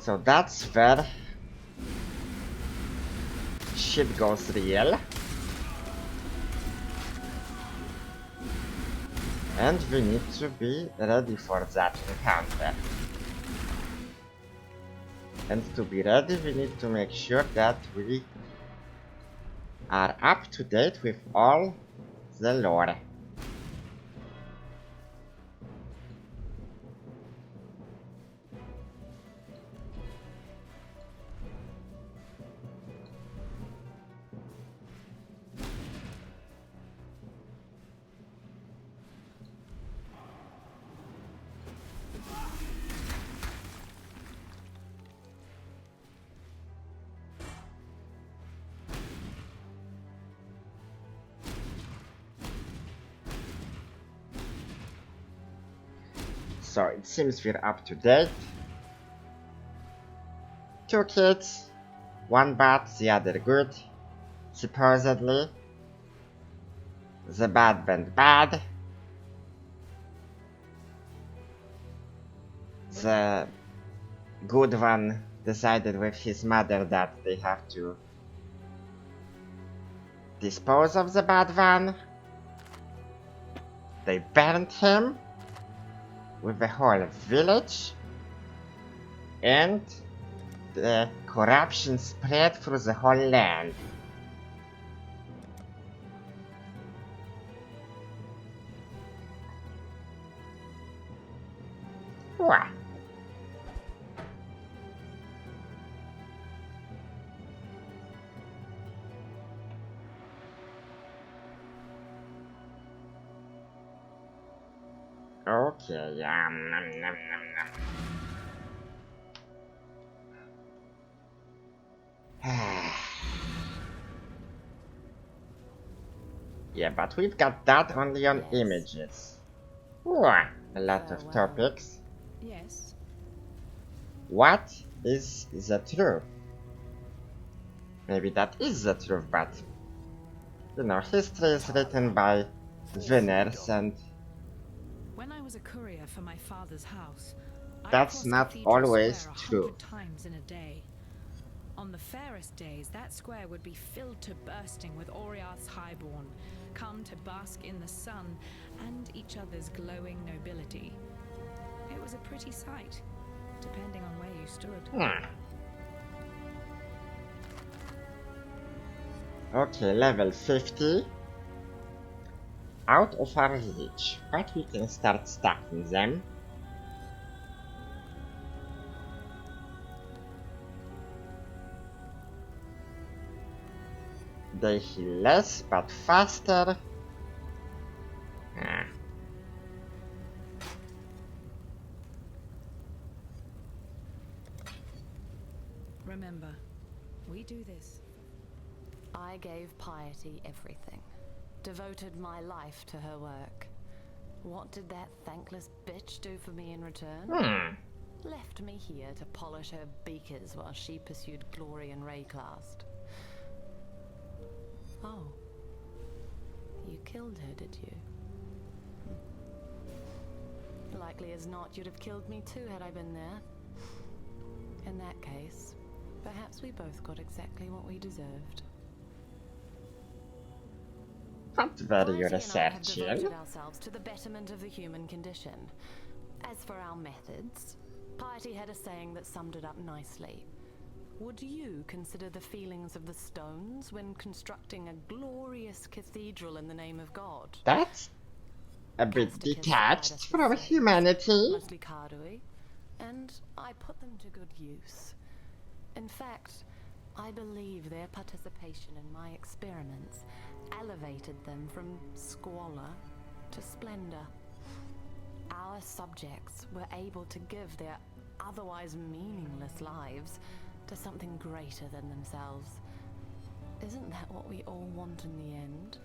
So that's where shit goes real. And we need to be ready for that encounter. And to be ready, we need to make sure that we are up to date with all the lore. So it seems we're up to date. 2 kids, 1 bad, the other good. Supposedly. The bad went bad. The good one decided with his mother that they have to dispose of the bad one. They burned him with the whole village, and the corruption spread through the whole land. Wah. Okay, nom, nom, nom, nom. Yeah, but we've got that only on images. Wah, a lot of topics. Yes. What is the truth? Maybe that is the truth, but you know, history is written by winners, and When I was a courier for my father's house, I that's crossed not Cathedral always Square 100 true. times in a day. On the fairest days, that square would be filled to bursting with Oriath's highborn, come to bask in the sun and each other's glowing nobility. It was a pretty sight, depending on where you stood. Okay, level 50. Out of our reach, but we can start stacking them. They heal less, but faster. Remember, we do this. I gave Piety everything. Devoted my life to her work. What did that thankless bitch do for me in return? Left me here to polish her beakers while she pursued glory in Rayclast. Oh. You killed her, did you? Likely as not, you'd have killed me too had I been there. In that case, perhaps we both got exactly what we deserved. Not very Piety and I have researching. devoted ourselves to the betterment of the human condition. As for our methods, Piety had a saying that summed it up nicely. Would you consider the feelings of the stones when constructing a glorious cathedral in the name of God? That's a bit Casticus detached supplied us from with slaves, humanity. mostly Cardui, and I put them to good use. In fact, I believe their participation in my experiments elevated them from squalor to splendor. Our subjects were able to give their otherwise meaningless lives to something greater than themselves. Isn't that what we all want in the end?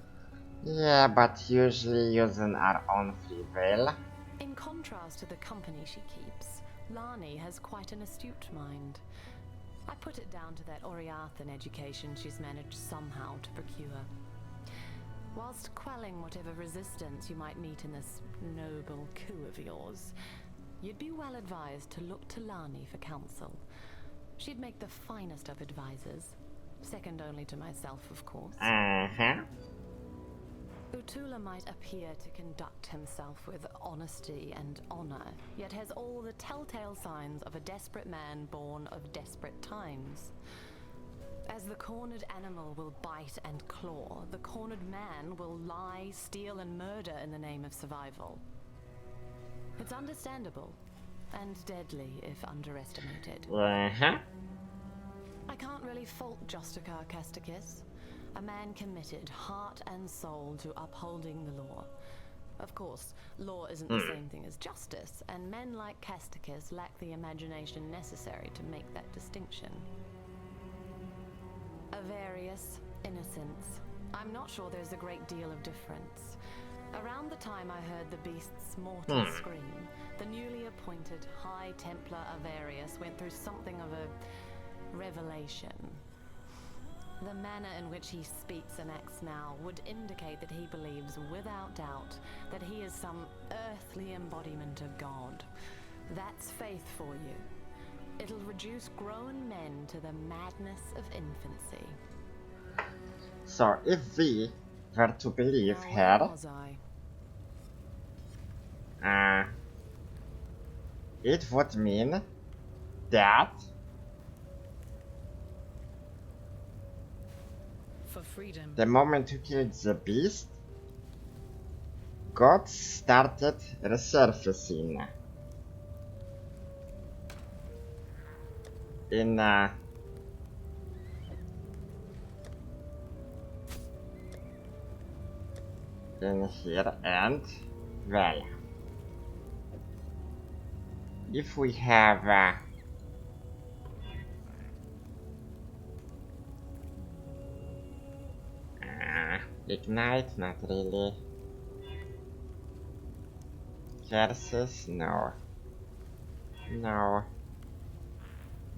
Yeah, but usually using our own free will. In contrast to the company she keeps, Lani has quite an astute mind. I put it down to that Oriathan education she's managed somehow to procure. Whilst quelling whatever resistance you might meet in this noble coup of yours, you'd be well advised to look to Lani for counsel. She'd make the finest of advisors. Second only to myself, of course. Utula might appear to conduct himself with honesty and honor, yet has all the telltale signs of a desperate man born of desperate times. As the cornered animal will bite and claw, the cornered man will lie, steal, and murder in the name of survival. It's understandable, and deadly if underestimated. I can't really fault Justicar Casticus, a man committed heart and soul to upholding the law. Of course, law isn't the same thing as justice, and men like Casticus lack the imagination necessary to make that distinction. Avarice, innocence. I'm not sure there's a great deal of difference. Around the time I heard the beast's mortal scream, the newly appointed High Templar Avarius went through something of a revelation. The manner in which he speaks and acts now would indicate that he believes without doubt that he is some earthly embodiment of God. That's faith for you. It'll reduce grown men to the madness of infancy. So if we were to believe her, it would mean that For freedom. the moment you killed the beast, God started resurfacing in here, and well, if we have ignite, not really. Curses, no. No.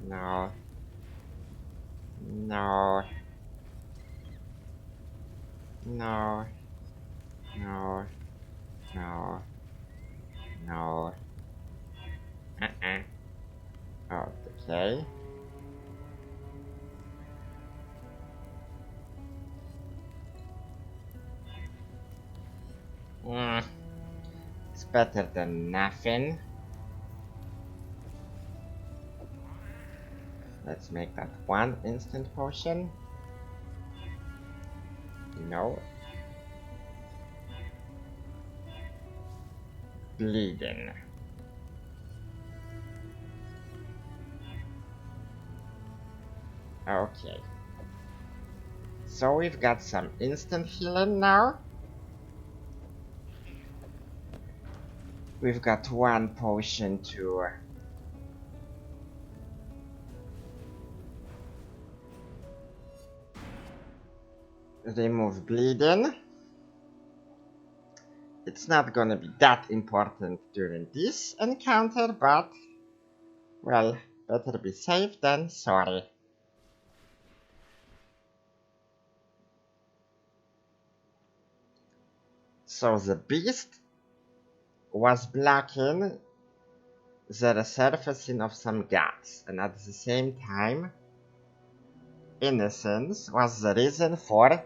No. No. No. No. No. No. Okay. It's better than nothing. Let's make that one instant potion. No. Bleeding. Okay. So we've got some instant healing now. We've got one potion to remove bleeding. It's not gonna be that important during this encounter, but well, better be safe than sorry. So the beast was blocking the resurfacing of some gods, and at the same time, innocence was the reason for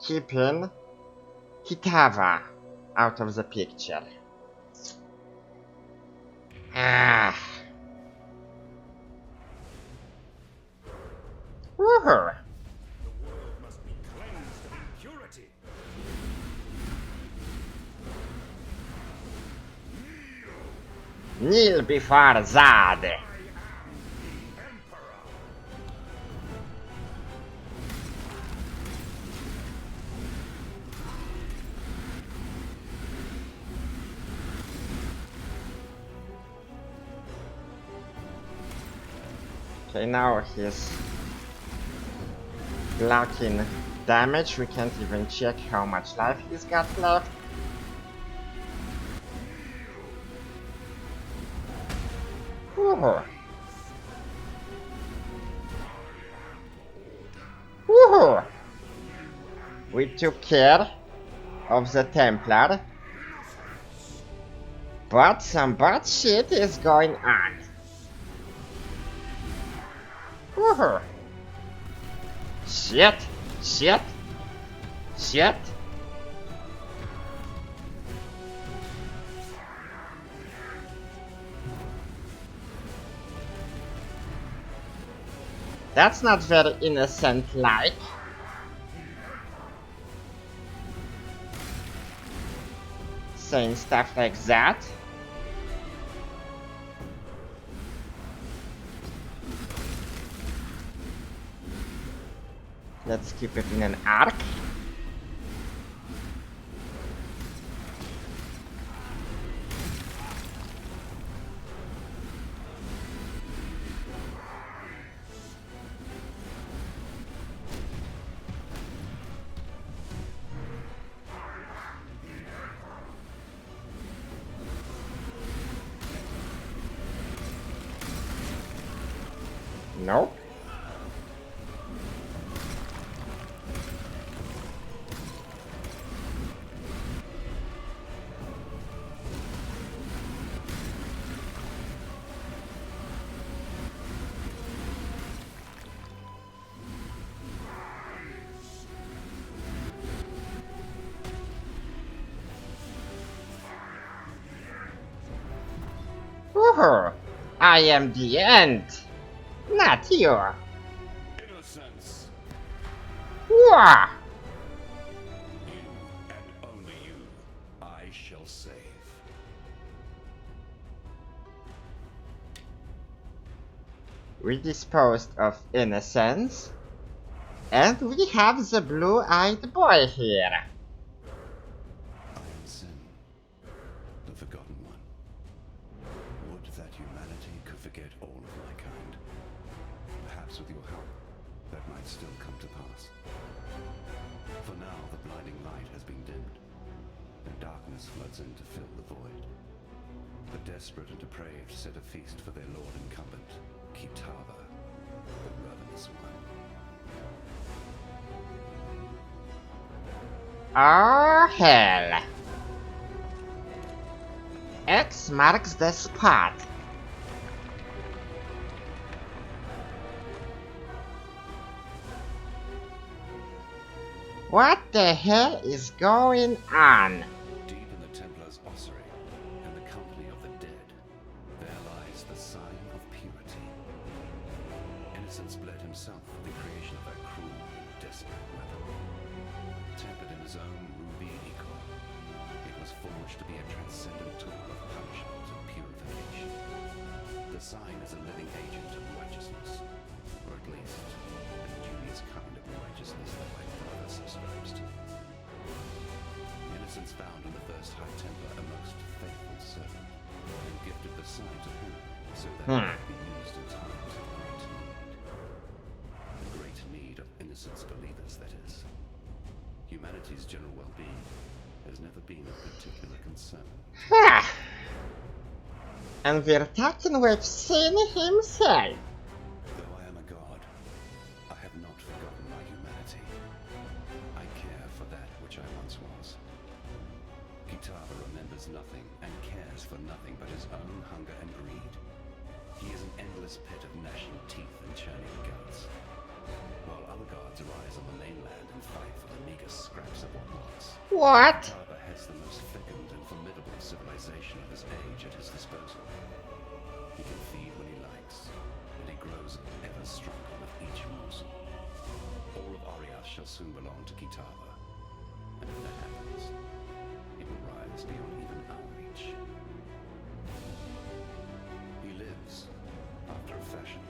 keeping Kitava out of the picture. Woohoo! Kneel before Zad. Okay, now he's blocking damage. We can't even check how much life he's got left. Woohoo! Woohoo! We took care of the Templar, but some bad shit is going on. Woohoo! Shit! Shit! Shit! That's not very innocent-like. Saying stuff like that. Let's keep it in an arc. Nope. Woohoo! I am the end, not you. Innocence. Wah! You and only you, I shall save. We disposed of innocence, and we have the blue-eyed boy here. I am Sin, the Forgotten One. Would that humanity could forget all of my kind. Perhaps with your help, that might still come to pass. For now, the blinding light has been dimmed, and darkness floods in to fill the void. The desperate and depraved set a feast for their lord incumbent, Kitava, the ravenous one. Oh hell! X marks the spot. What the hell is going on? Deep in the Templar's ossuary, and the company of the dead, there lies the sign of purity. Innocence bled himself for the creation of that cruel, desperate weapon. Tempered in his own ruby ichor, it was forged to be a transcendent tool of punishment and purification. The sign is a living agent of righteousness, or at least, the dubious kind of righteousness that my father subscribes to. Innocence found in the first High Templar a most faithful servant, and gifted the sign to him, so that it might be used in times of great need. The great need of innocence believers, that is. Humanity's general well-being has never been a particular concern. Ha! And we're talking with Sin himself. Though I am a god, I have not forgotten my humanity. I care for that which I once was. Kitava remembers nothing and cares for nothing but his own hunger and greed. He is an endless pit of gnashing teeth and churning guts. While other gods arise on the mainland and fight for the meager scraps of what was. What? Kitava has the most fecund and formidable civilization of his age at his disposal. He can feed when he likes, and he grows ever stronger with each morsel. All of Arias shall soon belong to Kitava, and if that happens, it will rise beyond even our reach. He lives, after a fashion,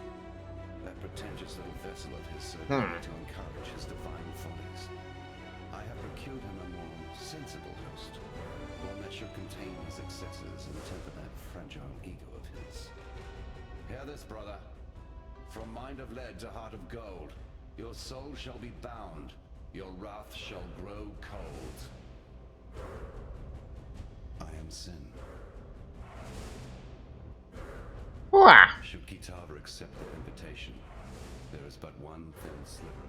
that pretentious little vessel of his served only to encourage his divine follies. I have procured him a more sensible host, one that should contain his excesses and temper that fragile ego of his. Hear this, brother. From mind of lead to heart of gold, your soul shall be bound, your wrath shall grow cold. I am Sin. Wah! Should Kitava accept the invitation, there is but one thin sliver.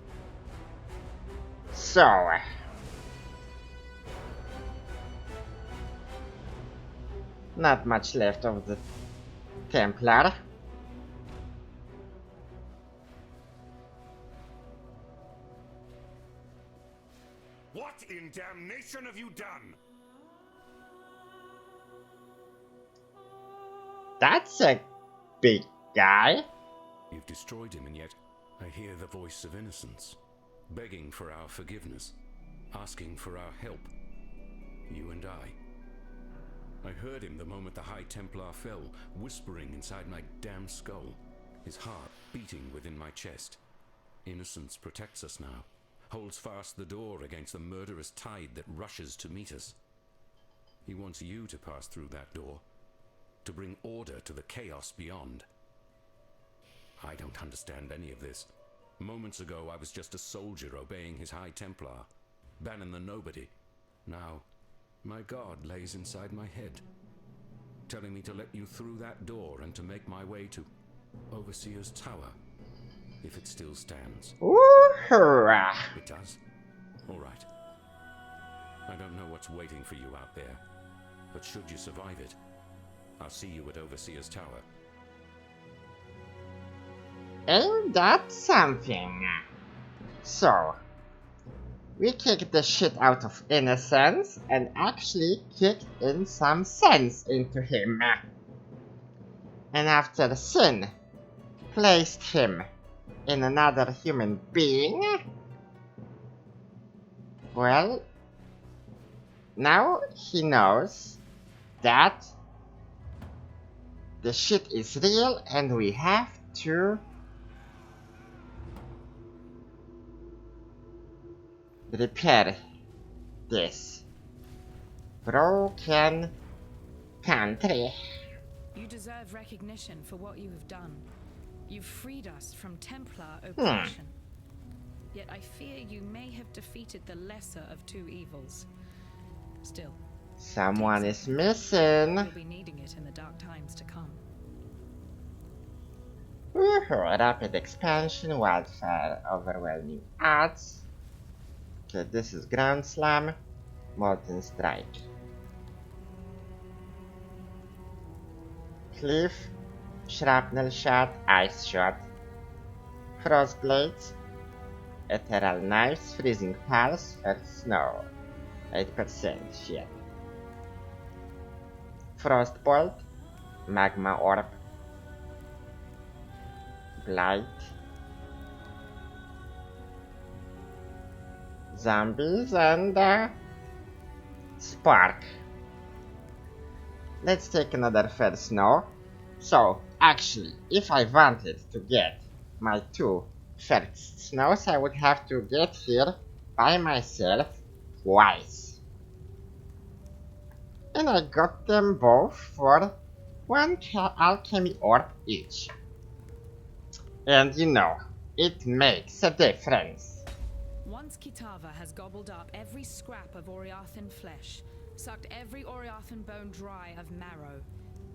So, not much left of the Templar. What in damnation have you done? That's a big guy. You've destroyed him, and yet I hear the voice of innocence, begging for our forgiveness, asking for our help. You and I heard him the moment the High Templar fell, whispering inside my damn skull, his heart beating within my chest. Innocence protects us now, holds fast the door against the murderous tide that rushes to meet us. He wants you to pass through that door, to bring order to the chaos beyond. I don't understand any of this. Moments ago, I was just a soldier obeying his High Templar, banning the nobody. Now, my God lays inside my head, telling me to let you through that door and to make my way to Overseer's Tower, if it still stands. Ooh-hurrah. It does? All right. I don't know what's waiting for you out there, but should you survive it, I'll see you at Overseer's Tower. Ain't that something? So, we kicked the shit out of innocence and actually kicked in some sense into him. And after sin placed him in another human being, well, now he knows that the shit is real and we have to repair this broken country. You deserve recognition for what you have done. You've freed us from Templar oppression. Yet I fear you may have defeated the lesser of two evils. Still, Someone is missing. you'll be needing it in the dark times to come. Woohoo! Rapid expansion, wildfire, overwhelming odds. Okay, this is Ground Slam, Molten Strike. Cliff, Shrapnel Shot, Ice Shot. Frost Blades, Ethereal Knives, Freezing Pulse, Earth Snow. 8% shit. Frost Bolt, Magma Orb, Blight, Zombies, and Spark. Let's take another First Snow. So, actually, if I wanted to get my 2 First Snows, I would have to get here by myself twice. And I got them both for 1 alchemy orb each. And you know, it makes a difference. Once Kitava has gobbled up every scrap of Oriathan flesh, sucked every Oriathan bone dry of marrow,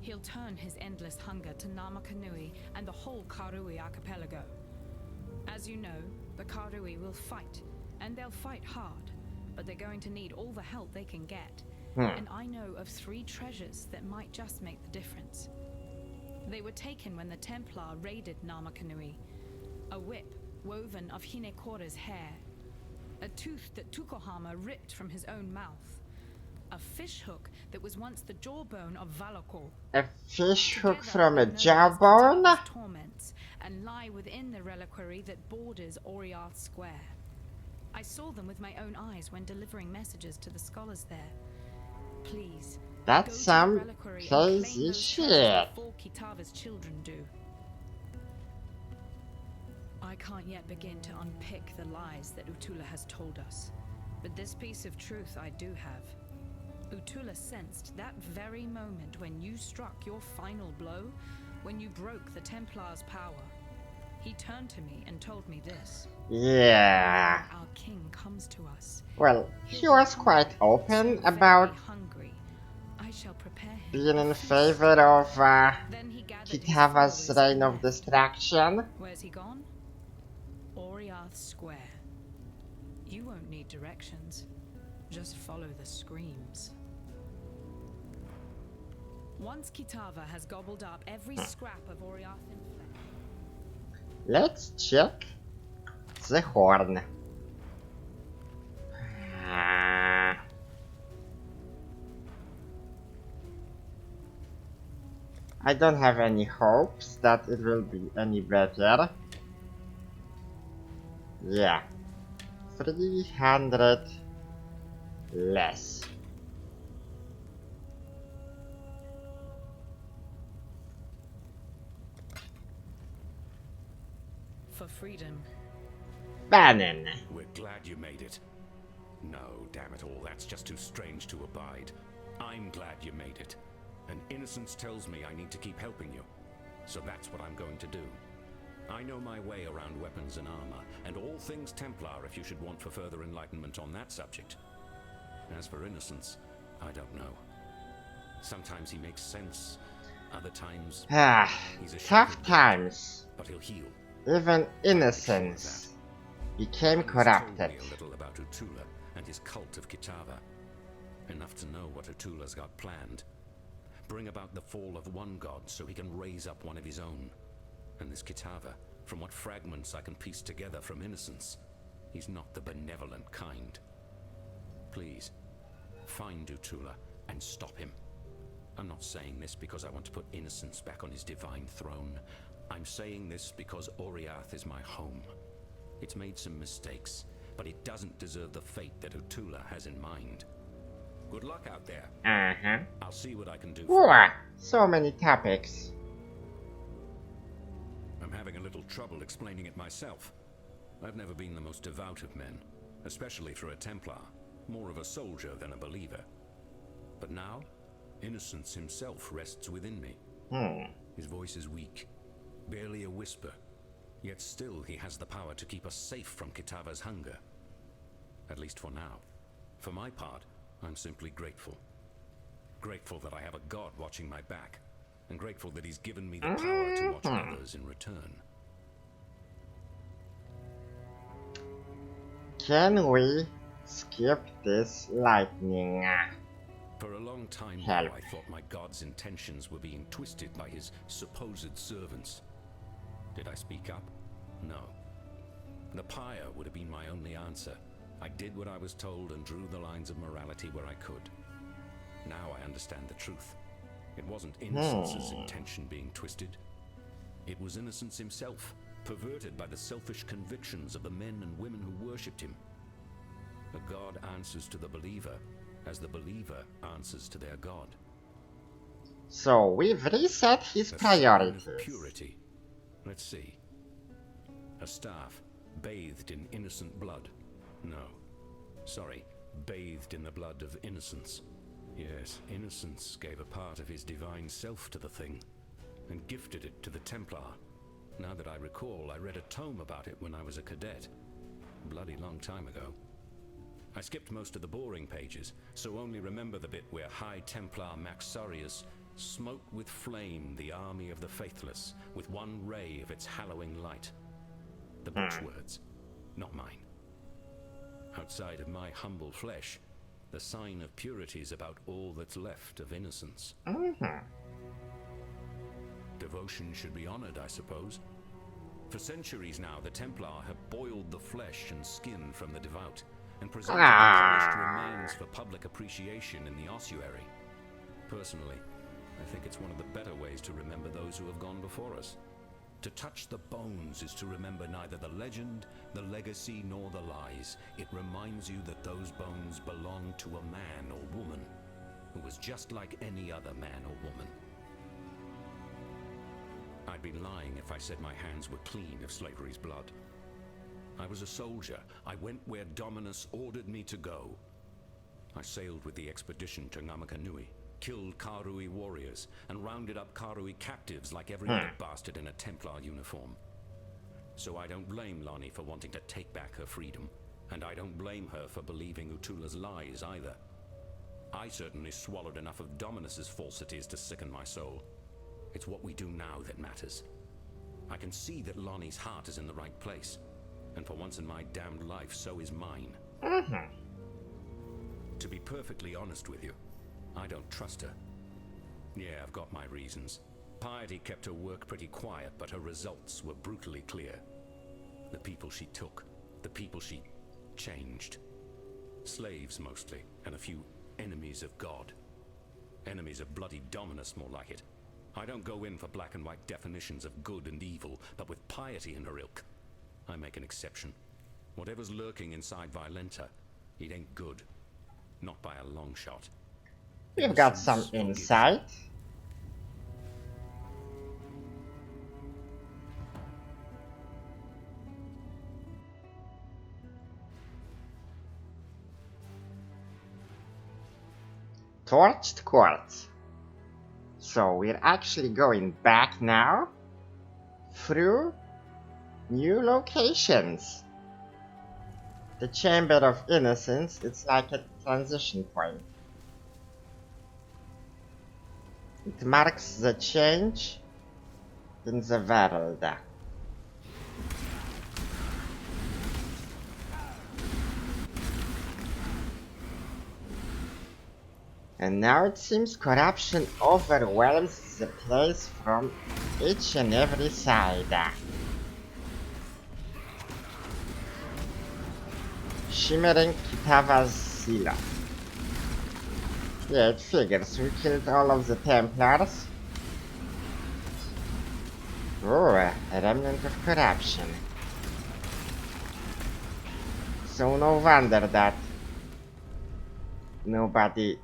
he'll turn his endless hunger to Namakanui and the whole Karui archipelago. As you know, the Karui will fight, and they'll fight hard, but they're going to need all the help they can get. And I know of 3 treasures that might just make the difference. They were taken when the Templar raided Namakanui. A whip woven of Hinekora's hair. A tooth that Tukohama ripped from his own mouth. A fish hook that was once the jawbone of Valakor. A fish hook Together, from a they're known as jawbone? Kitava's torments, and lie within the reliquary that borders Oriath Square. I saw them with my own eyes when delivering messages to the scholars there. Please, That's go to the some reliquary and claim crazy those shit. treasures before Kitava's children do. I can't yet begin to unpick the lies that Utula has told us, but this piece of truth I do have. Utula sensed that very moment when you struck your final blow, when you broke the Templar's power. He turned to me and told me this. Yeah. Our king comes to us. Well, he was quite open about hungry. I shall prepare him. being in favor of Then he gathered his Kitava's followers reign and of left. destruction. Where's he gone? Oriath Square. You won't need directions. Just follow the screams. Once Kitava has gobbled up every scrap of Oriathan flesh. Let's check the horn. I don't have any hopes that it will be any better. Yeah. 300 less. For freedom. Bannon. We're glad you made it. No, damn it all, that's just too strange to abide. I'm glad you made it. And innocence tells me I need to keep helping you. So that's what I'm going to do. I know my way around weapons and armor, and all things Templar if you should want for further enlightenment on that subject. As for innocence, I don't know. Sometimes he makes sense, other times he's a Tough times. but he'll heal. Even innocence became corrupted. Told me a little about Utula and his cult of Kitava. Enough to know what Utula's got planned. Bring about the fall of one god so he can raise up one of his own. And this Kitava, from what fragments I can piece together from innocence, he's not the benevolent kind. Please, find Utula and stop him. I'm not saying this because I want to put innocence back on his divine throne. I'm saying this because Oriath is my home. It's made some mistakes, but it doesn't deserve the fate that Utula has in mind. Good luck out there. I'll see what I can do for Wow, so many topics. I'm having a little trouble explaining it myself. I've never been the most devout of men, especially for a Templar, more of a soldier than a believer. But now, innocence himself rests within me. His voice is weak, barely a whisper, yet still he has the power to keep us safe from Kitava's hunger. At least for now. For my part, I'm simply grateful. Grateful that I have a god watching my back, and grateful that he's given me the power to watch others in return. Can we skip this lightning? For a long time Help. now, I thought my god's intentions were being twisted by his supposed servants. Did I speak up? No. The pyre would have been my only answer. I did what I was told and drew the lines of morality where I could. Now I understand the truth. It wasn't Innocence's intention being twisted. It was Innocence himself, perverted by the selfish convictions of the men and women who worshipped him. The god answers to the believer, as the believer answers to their god. So we've reset his A sign priorities. of purity. Let's see. A staff bathed in innocent blood. No. Sorry, bathed in the blood of innocence. Yes, Innocence gave a part of his divine self to the thing, and gifted it to the Templar. Now that I recall, I read a tome about it when I was a cadet. Bloody long time ago. I skipped most of the boring pages, so only remember the bit where High Templar Maxarius smote with flame the army of the faithless, with one ray of its hallowing light. The book's words, not mine. Outside of my humble flesh, the sign of purity is about all that's left of innocence. Devotion should be honored, I suppose. For centuries now, the Templar have boiled the flesh and skin from the devout, and presented the polished remains for public appreciation in the ossuary. Personally, I think it's one of the better ways to remember those who have gone before us. To touch the bones is to remember neither the legend, the legacy, nor the lies. It reminds you that those bones belong to a man or woman who was just like any other man or woman. I'd be lying if I said my hands were clean of slavery's blood. I was a soldier. I went where Dominus ordered me to go. I sailed with the expedition to Ngamakanui, killed Karui warriors, and rounded up Karui captives like every other bastard in a Templar uniform. So I don't blame Lonnie for wanting to take back her freedom, and I don't blame her for believing Utula's lies either. I certainly swallowed enough of Dominus's falsities to sicken my soul. It's what we do now that matters. I can see that Lonnie's heart is in the right place, and for once in my damned life, so is mine. To be perfectly honest with you, I don't trust her. Yeah, I've got my reasons. Piety kept her work pretty quiet, but her results were brutally clear. The people she took, the people she changed. Slaves mostly, and a few enemies of God. Enemies of bloody Dominus, more like it. I don't go in for black and white definitions of good and evil, but with piety in her ilk, I make an exception. Whatever's lurking inside Violenta, it ain't good. Not by a long shot. We've got some insight. Torched quartz. So we're actually going back now through new locations. The Chamber of Innocence, it's like a transition point. It marks the change in the world. And now it seems corruption overwhelms the place from each and every side. Shimmering Kitava's silo. Yeah, it figures. We killed all of the Templars. Oh, a remnant of corruption. So no wonder that nobody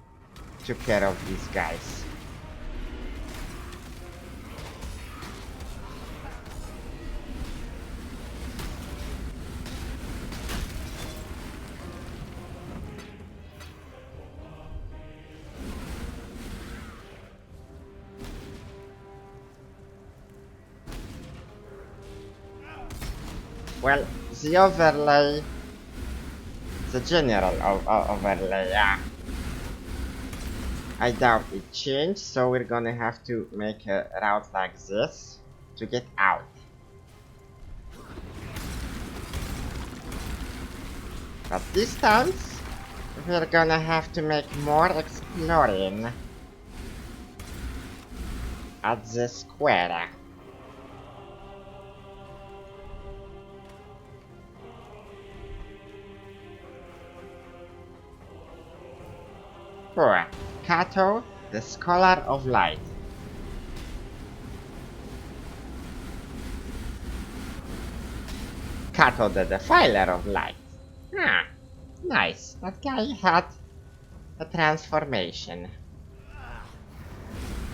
took care of these guys. Well, the overlay, the general overlay, yeah. I doubt it changed, so we're gonna have to make a route like this to get out. But this time, we're gonna have to make more exploring at the square. For Kato, the Scholar of Light. Kato, the Defiler of Light. Ah, nice. That guy had a transformation.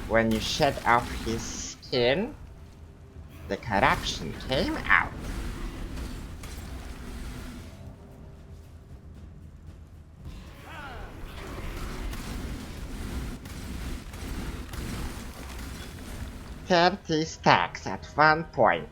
When you shed off his skin, the corruption came out. $30 stacks at one point.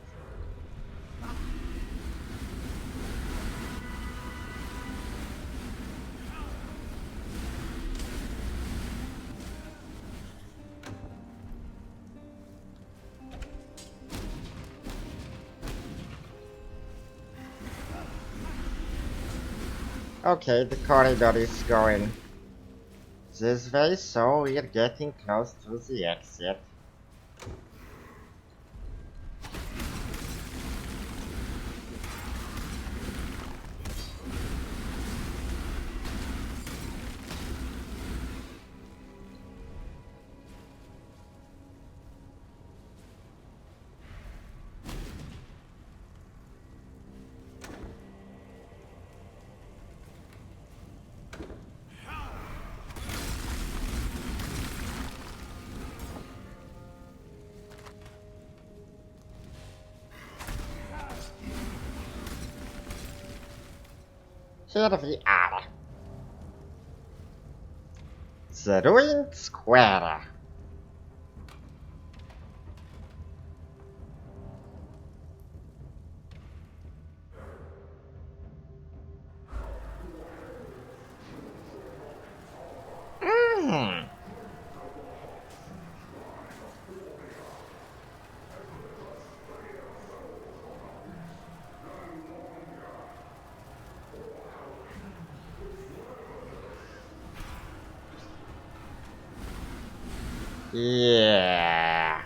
Okay, the corridor is going this way, so we're getting close to the exit. Here we are. The ruined square. Yeah.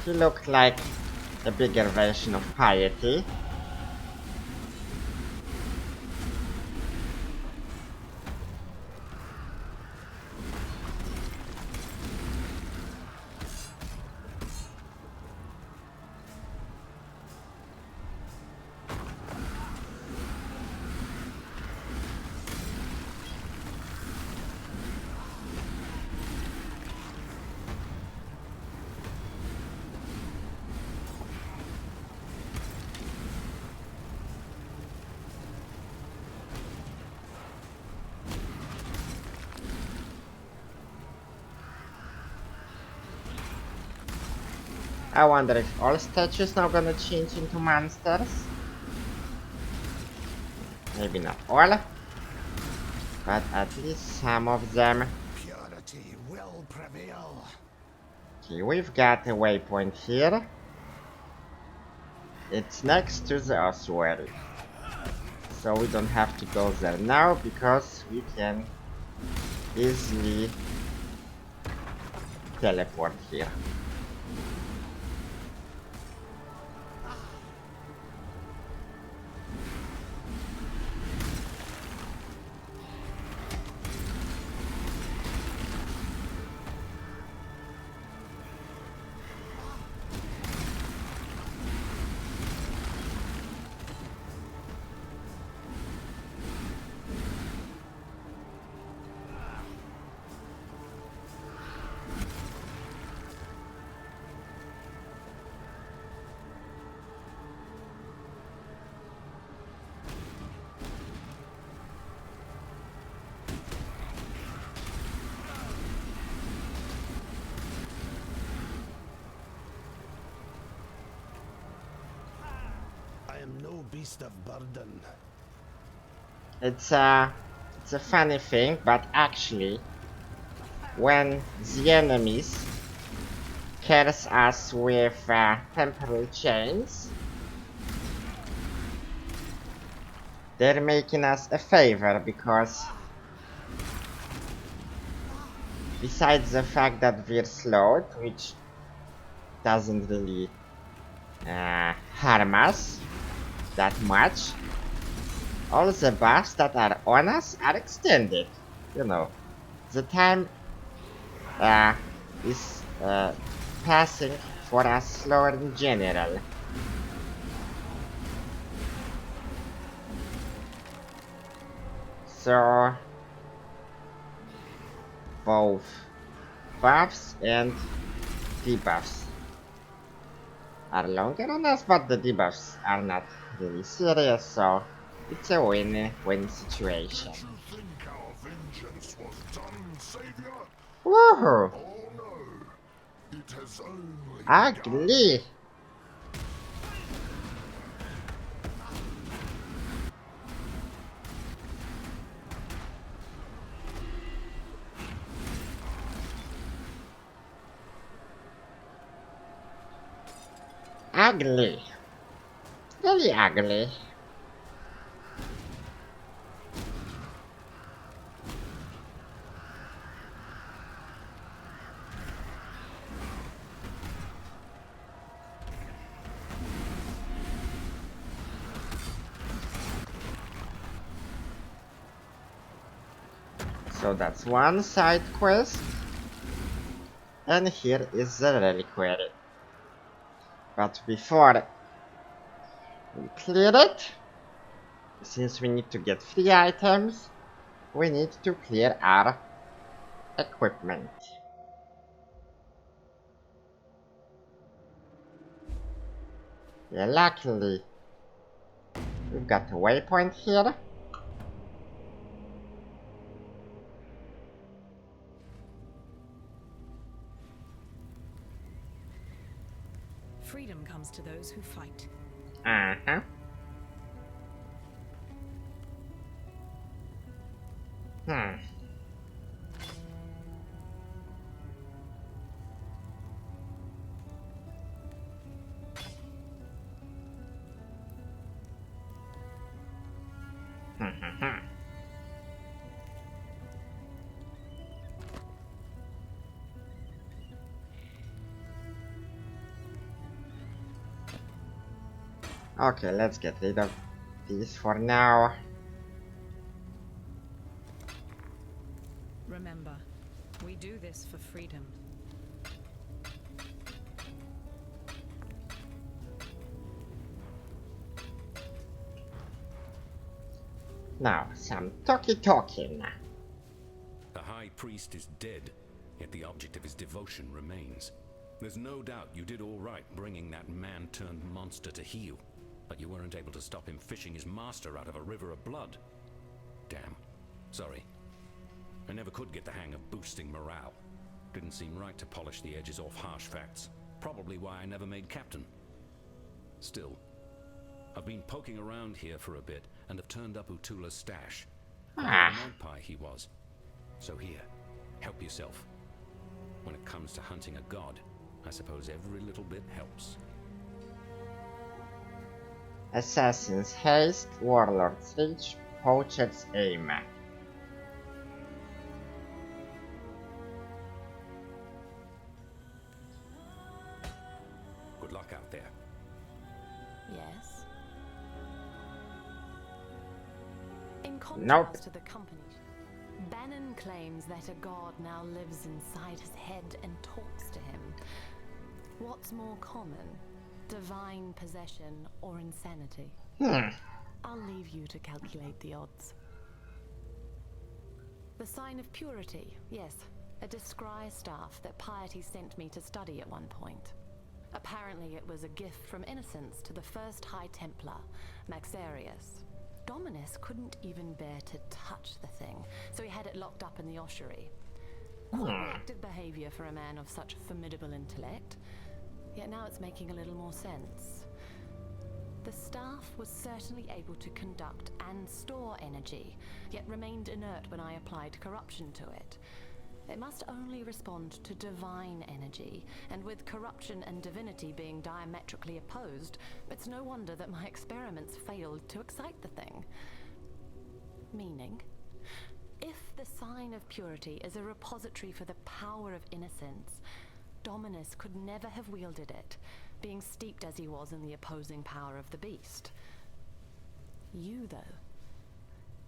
He looked like a bigger version of Piety. I wonder if all statues now gonna change into monsters. Maybe not all, but at least some of them. Purity will prevail. Okay, we've got a waypoint here. It's next to the ossuary. So we don't have to go there now because we can easily teleport here. I am no beast of burden. It's a funny thing, but actually, when the enemies curse us with temporary chains, they're making us a favor because besides the fact that we're slowed, which doesn't really harm us that much, all the buffs that are on us are extended. You know, the time is passing for us slower in general. So both buffs and debuffs are longer on us, but the debuffs are not really serious, so it's a win-win situation. You think our vengeance was done, Savior? Woohoo! Oh no, it has only Ugly! Ugly. Really ugly. So that's one side quest. And here is the reliquary. But before we clear it, since we need to get free items, we need to clear our equipment. Yeah, luckily, we've got a waypoint here. Freedom comes to those who fight. Uh-huh. Hmm. Okay, let's get rid of these for now. Remember, we do this for freedom. Now, some talking. The High Priest is dead, yet the object of his devotion remains. There's no doubt you did all right bringing that man-turned-monster to heel, but you weren't able to stop him fishing his master out of a river of blood. Damn. Sorry. I never could get the hang of boosting morale. Didn't seem right to polish the edges off harsh facts. Probably why I never made captain. Still, I've been poking around here for a bit and have turned up Utula's stash. Quite a magpie he was. So here, help yourself. When it comes to hunting a god, I suppose every little bit helps. Assassin's haste, warlord's reach, poacher's aim. Good luck out there. Yes. In contrast to the company, Bannon claims that a god now lives inside his head and talks to him. What's more common? Divine possession or insanity? I'll leave you to calculate the odds. The sign of purity, yes. A discry staff that piety sent me to study at one point. Apparently it was a gift from innocence to the first High Templar, Maxarius. Dominus couldn't even bear to touch the thing, so he had it locked up in the ossuary. Quite reactive behavior for a man of such formidable intellect, yet now it's making a little more sense. The staff was certainly able to conduct and store energy, yet remained inert when I applied corruption to it. It must only respond to divine energy, and with corruption and divinity being diametrically opposed, it's no wonder that my experiments failed to excite the thing. Meaning, if the sign of purity is a repository for the power of innocence, Dominus could never have wielded it, being steeped as he was in the opposing power of the beast. You, though,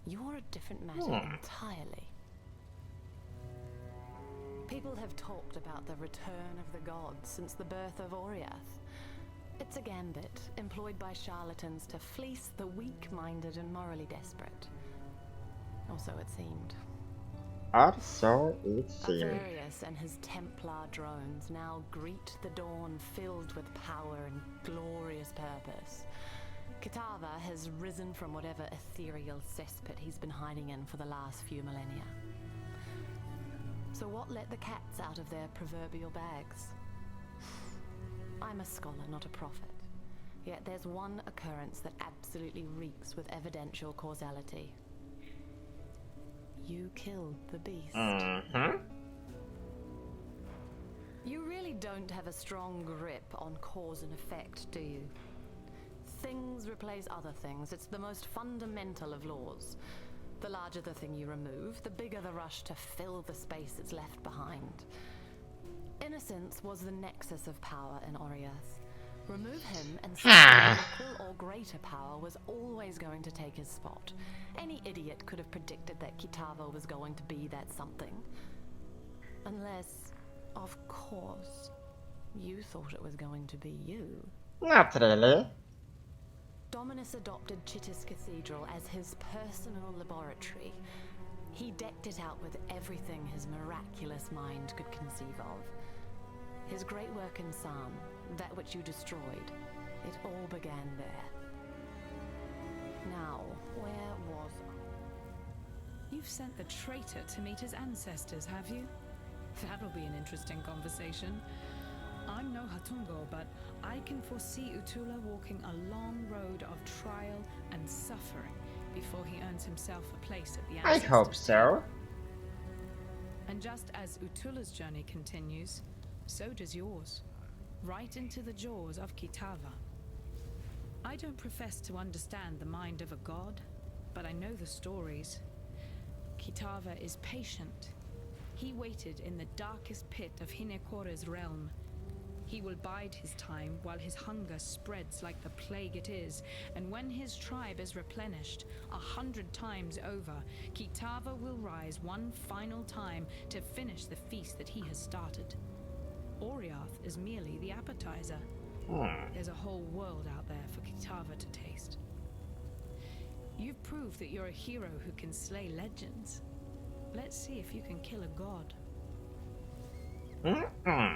you're a different matter entirely. People have talked about the return of the gods since the birth of Oriath. It's a gambit employed by charlatans to fleece the weak-minded and morally desperate. Or so it seemed. Also, it seemed. Avarius and his Templar drones now greet the dawn filled with power and glorious purpose. Kitava has risen from whatever ethereal cesspit he's been hiding in for the last few millennia. So what let the cats out of their proverbial bags? I'm a scholar, not a prophet. Yet there's one occurrence that absolutely reeks with evidential causality. You killed the beast. You really don't have a strong grip on cause and effect, do you? Things replace other things. It's the most fundamental of laws. The larger the thing you remove, the bigger the rush to fill the space it's left behind. Innocence was the nexus of power in Oriath. Remove him and someone equal or greater power was always going to take his spot. Any idiot could have predicted that Kitava was going to be that something. Unless, of course, you thought it was going to be you. Not really. Dominus adopted Chittis Cathedral as his personal laboratory. He decked it out with everything his miraculous mind could conceive of. His great work in Psalm, that which you destroyed, it all began there. Now, where was I? You've sent the traitor to meet his ancestors, have you? That'll be an interesting conversation. I'm no Hatungo, but I can foresee Utula walking a long road of trial and suffering before he earns himself a place at the I ancestors' hope so. And just as Utula's journey continues, so does yours, right into the jaws of Kitava. I don't profess to understand the mind of a god, but I know the stories. Kitava is patient. He waited in the darkest pit of Hinekora's realm. He will bide his time while his hunger spreads like the plague it is, and when his tribe is replenished 100 times over, Kitava will rise one final time to finish the feast that he has started. Oriath is merely the appetizer. There's a whole world out there for Kitava to taste. You've proved that you're a hero who can slay legends. Let's see if you can kill a god.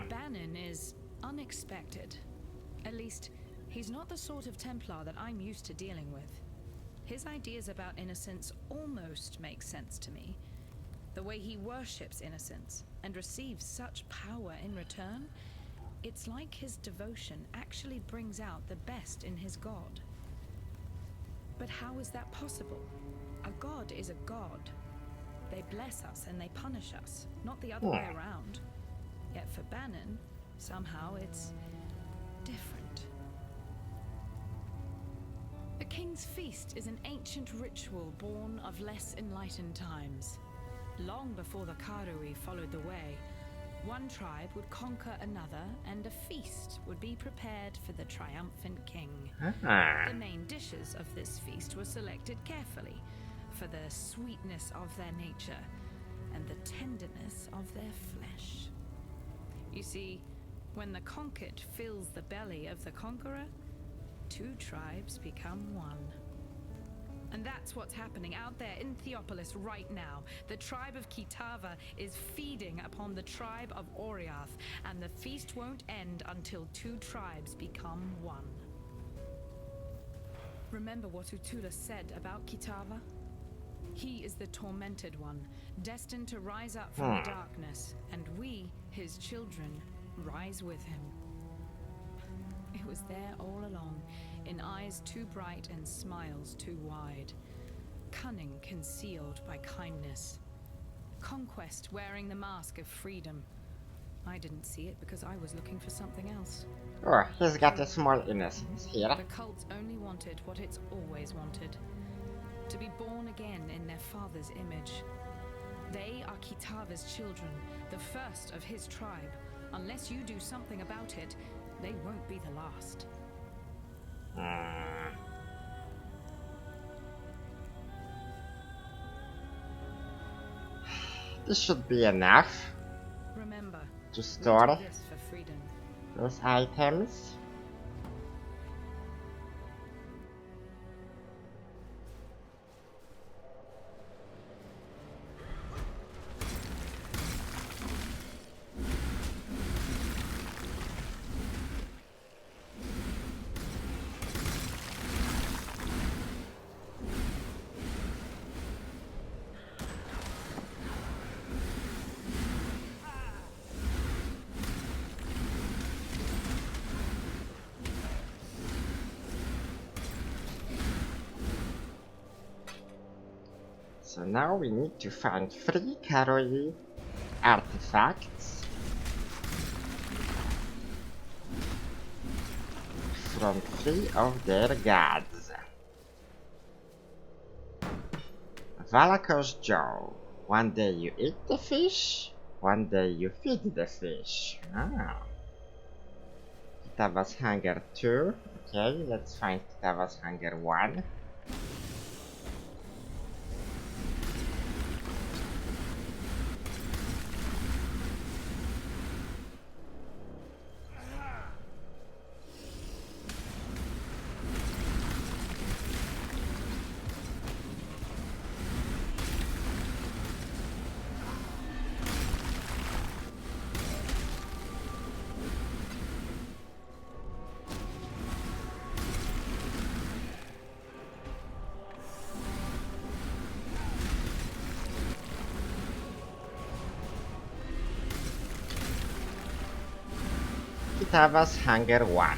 Bannon is unexpected. At least, he's not the sort of Templar that I'm used to dealing with. His ideas about innocence almost make sense to me. The way he worships innocence and receives such power in return, It's like his devotion actually brings out the best in his god. But how is that possible? A god is a god. They bless us and they punish us, not the other way around. Yet for Banon, somehow it's different. The King's Feast is an ancient ritual born of less enlightened times. Long before the Karui followed the way, one tribe would conquer another and a feast would be prepared for the triumphant king. The main dishes of this feast were selected carefully for the sweetness of their nature and the tenderness of their flesh. You see, when the conquered fills the belly of the conqueror, two tribes become one. And that's what's happening out there in Theopolis right now. The tribe of Kitava is feeding upon the tribe of Oriath, and the feast won't end until two tribes become one. Remember what Utula said about Kitava? He is the tormented one, destined to rise up from the darkness, and we, his children, rise with him. It was there all along, in eyes too bright and smiles too wide. Cunning concealed by kindness. Conquest wearing the mask of freedom. I didn't see it because I was looking for something else. Oh, he's got a small innocence here. The cult only wanted what it's always wanted. To be born again in their father's image. They are Kitava's children, the first of his tribe. Unless you do something about it, they won't be the last. This should be enough. Remember, to store we do this for freedom. those items. So now we need to find 3 Karoi artifacts from 3 of their gods. Valako's Jaw. One day you eat the fish, one day you feed the fish. Kitava's Hunger 2. Okay, let's find Kitava's Hunger 1. Kitava's Hunger 1.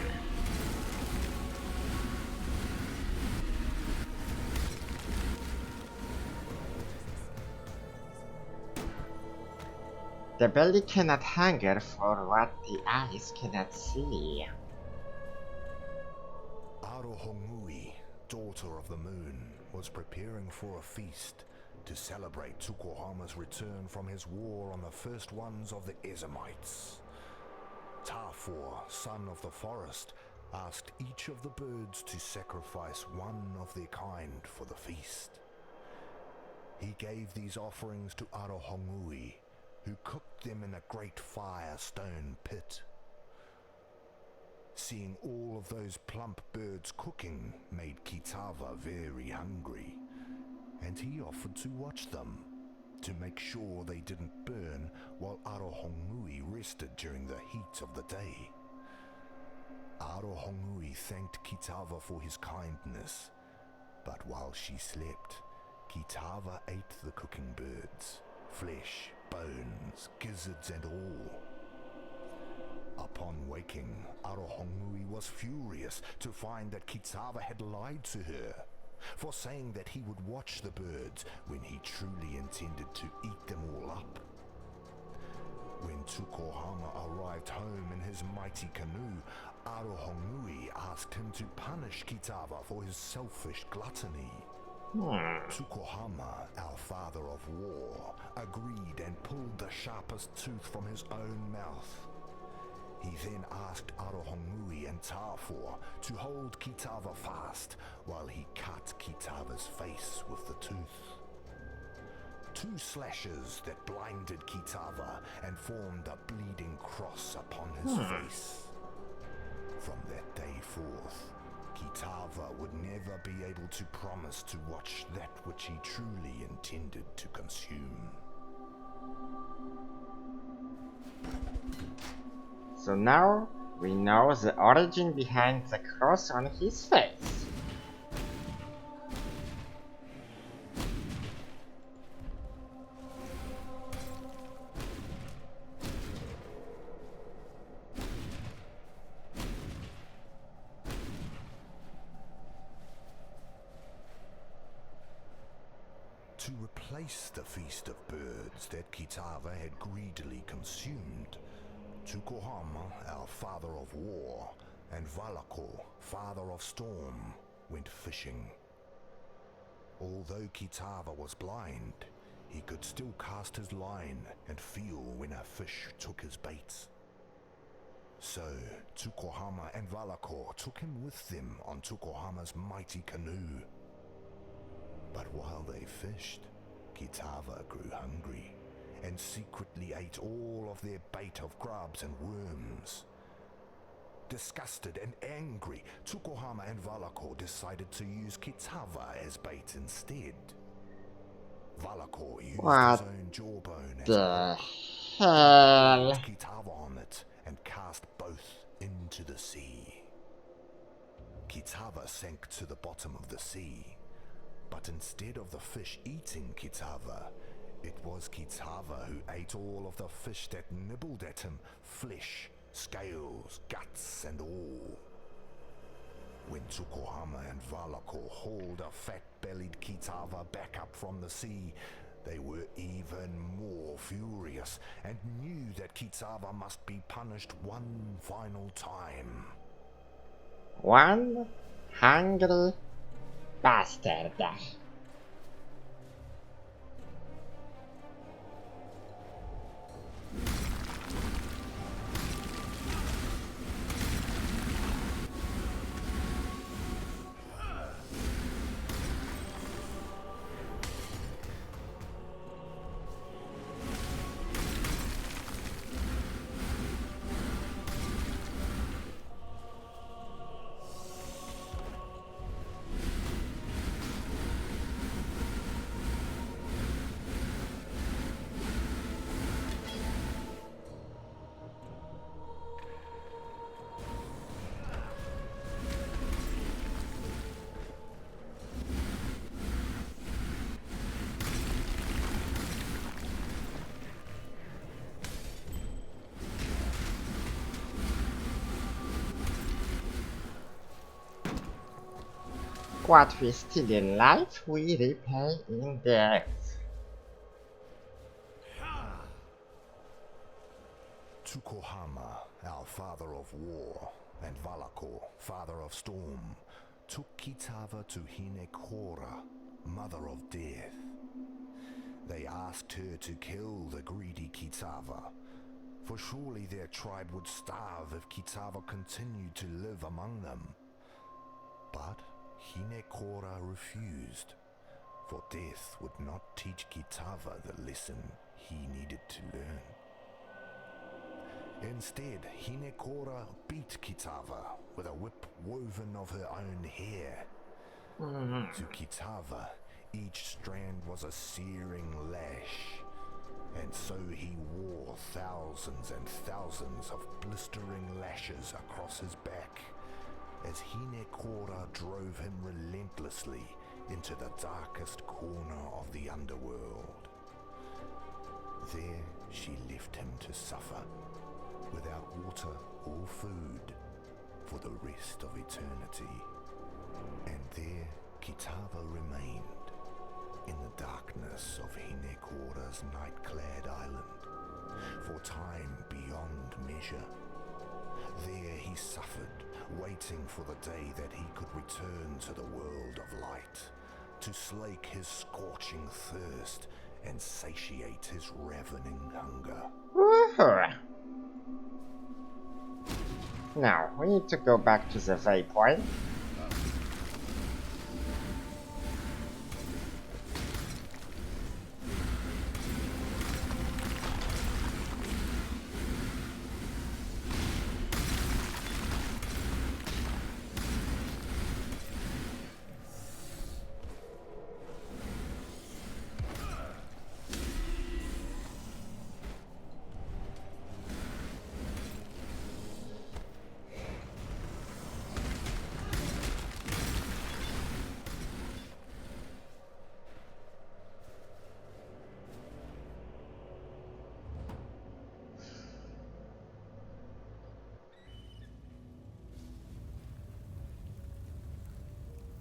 The belly cannot hunger for what the eyes cannot see. Arohongui, daughter of the moon, was preparing for a feast to celebrate Tsukuhama's return from his war on the first ones of the Ezamites. Tafor, son of the forest, asked each of the birds to sacrifice one of their kind for the feast. He gave these offerings to Arohongui, who cooked them in a great fire-stone pit. Seeing all of those plump birds cooking made Kitava very hungry, and he offered to watch them, to make sure they didn't burn while Arohongui rested during the heat of the day. Arohongui thanked Kitava for his kindness, but while she slept, Kitava ate the cooking birds, flesh, bones, gizzards and all. Upon waking, Arohongui was furious to find that Kitava had lied to her, for saying that he would watch the birds when he truly intended to eat them all up. When Tukohama arrived home in his mighty canoe, Arohongui asked him to punish Kitava for his selfish gluttony. Tukohama, our father of war, agreed and pulled the sharpest tooth from his own mouth. He then asked Arohongui and Tafor to hold Kitava fast while he cut Kitava's face with the tooth. 2 slashes that blinded Kitava and formed a bleeding cross upon his face. From that day forth, Kitava would never be able to promise to watch that which he truly intended to consume. So now we know the origin behind the cross on his face. To replace the feast of birds that Kitava had greedily consumed, Tukohama, our father of war, and Valako, father of storm, went fishing. Although Kitava was blind, he could still cast his line and feel when a fish took his baits. So, Tukohama and Valako took him with them on Tukohama's mighty canoe. But while they fished, Kitava grew hungry and secretly ate all of their bait of grubs and worms. Disgusted and angry, Tukohama and Valako decided to use Kitava as bait instead. Valako used his own jawbone as a hook, put Kitava on it, and cast both into the sea. Kitava sank to the bottom of the sea, but instead of the fish eating Kitava, it was Kitava who ate all of the fish that nibbled at him, flesh, scales, guts, and all. When Tukohama and Valako hauled a fat-bellied Kitava back up from the sea, they were even more furious and knew that Kitava must be punished one final time. One hungry bastard. What we steal in life, we repay in death. Tukohama, our father of war, and Valako, father of storm, took Kitava to Hinekora, mother of death. They asked her to kill the greedy Kitava, for surely their tribe would starve if Kitava continued to live among them. But Hinekora refused, for death would not teach Kitava the lesson he needed to learn. Instead, Hinekora beat Kitava with a whip woven of her own hair. To Kitava, each strand was a searing lash, and so he wore thousands and thousands of blistering lashes across his back, as Hinekora drove him relentlessly into the darkest corner of the underworld. There she left him to suffer, without water or food for the rest of eternity. And there Kitava remained, in the darkness of Hinekora's night-clad island, for time beyond measure. There he suffered, waiting for the day that he could return to the world of light, to slake his scorching thirst and satiate his ravening hunger. Woohoo! Now, we need to go back to the waypoint.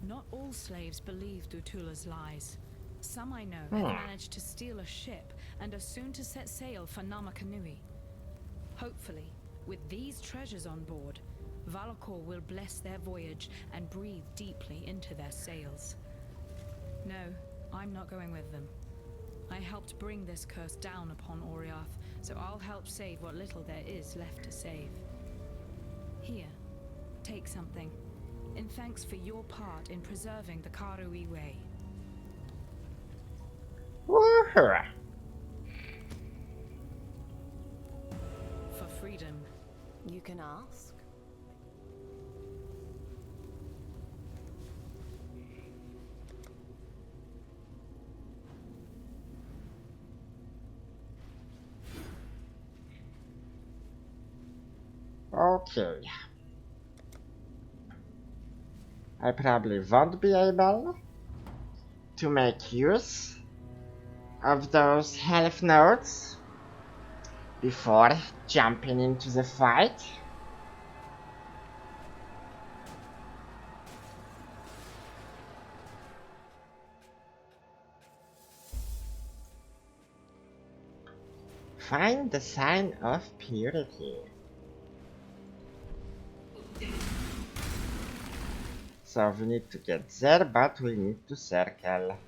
Not all slaves believe Dutula's lies. Some I know have managed to steal a ship and are soon to set sail for Namakanui. Hopefully, with these treasures on board, Valakor will bless their voyage and breathe deeply into their sails. No, I'm not going with them. I helped bring this curse down upon Oriath, so I'll help save what little there is left to save. Here, take something, in thanks for your part in preserving the Karui way. Woohoo! For freedom. You can ask. Okay. I probably won't be able to make use of those health nodes before jumping into the fight. Find the sign of purity. So we need to get there, but we need to circle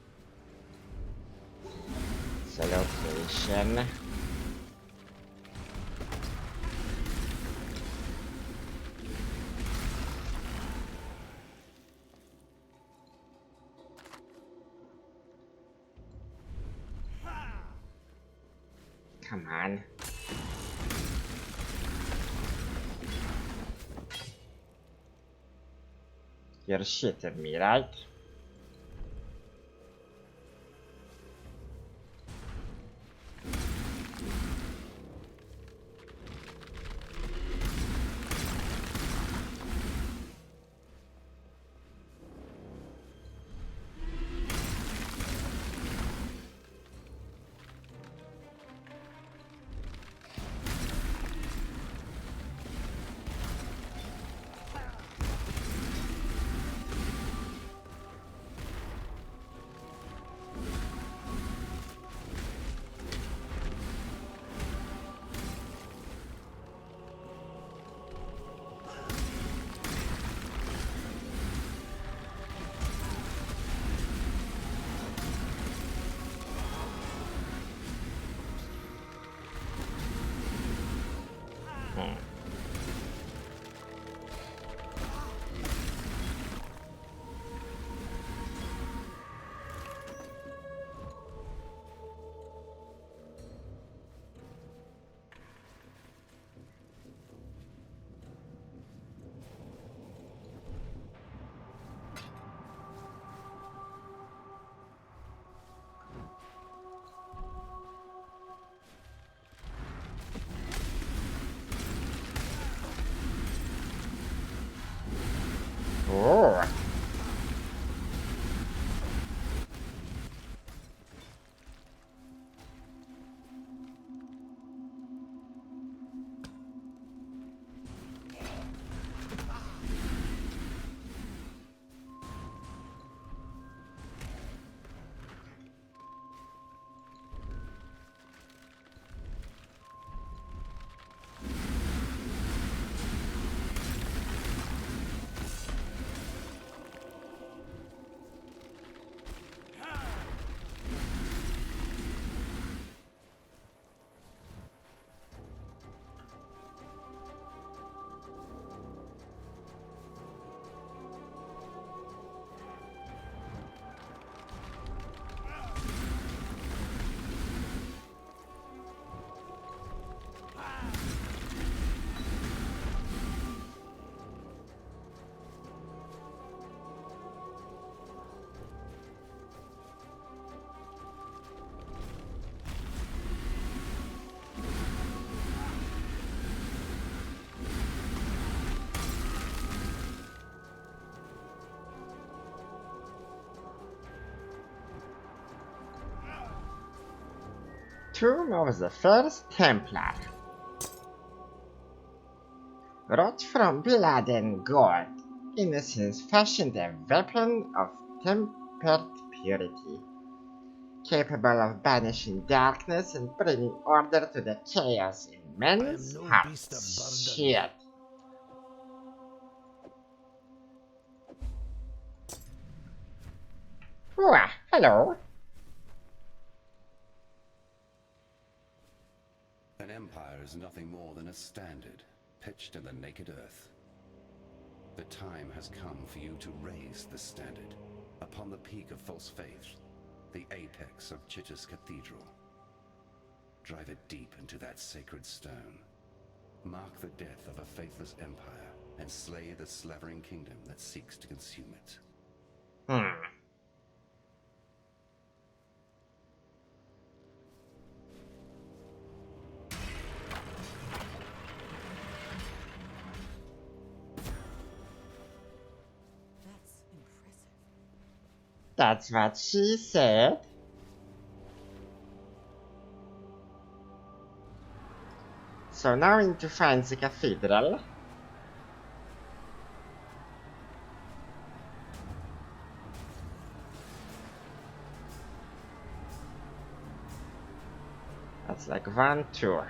the location. Come on. You're shitting me, right? Oh. Tomb of the First Templar. Wrought from blood and gold, innocence fashioned a weapon of tempered purity, capable of banishing darkness and bringing order to the chaos in men's hearts. Shit. Hello. An empire is nothing more than a standard pitched in the naked earth. The time has come for you to raise the standard upon the peak of false faith, the apex of Chitta's cathedral. Drive it deep into that sacred stone. Mark the death of a faithless empire and slay the slavering kingdom that seeks to consume it. That's what she said. So now we need to find the cathedral. That's like 1, 2.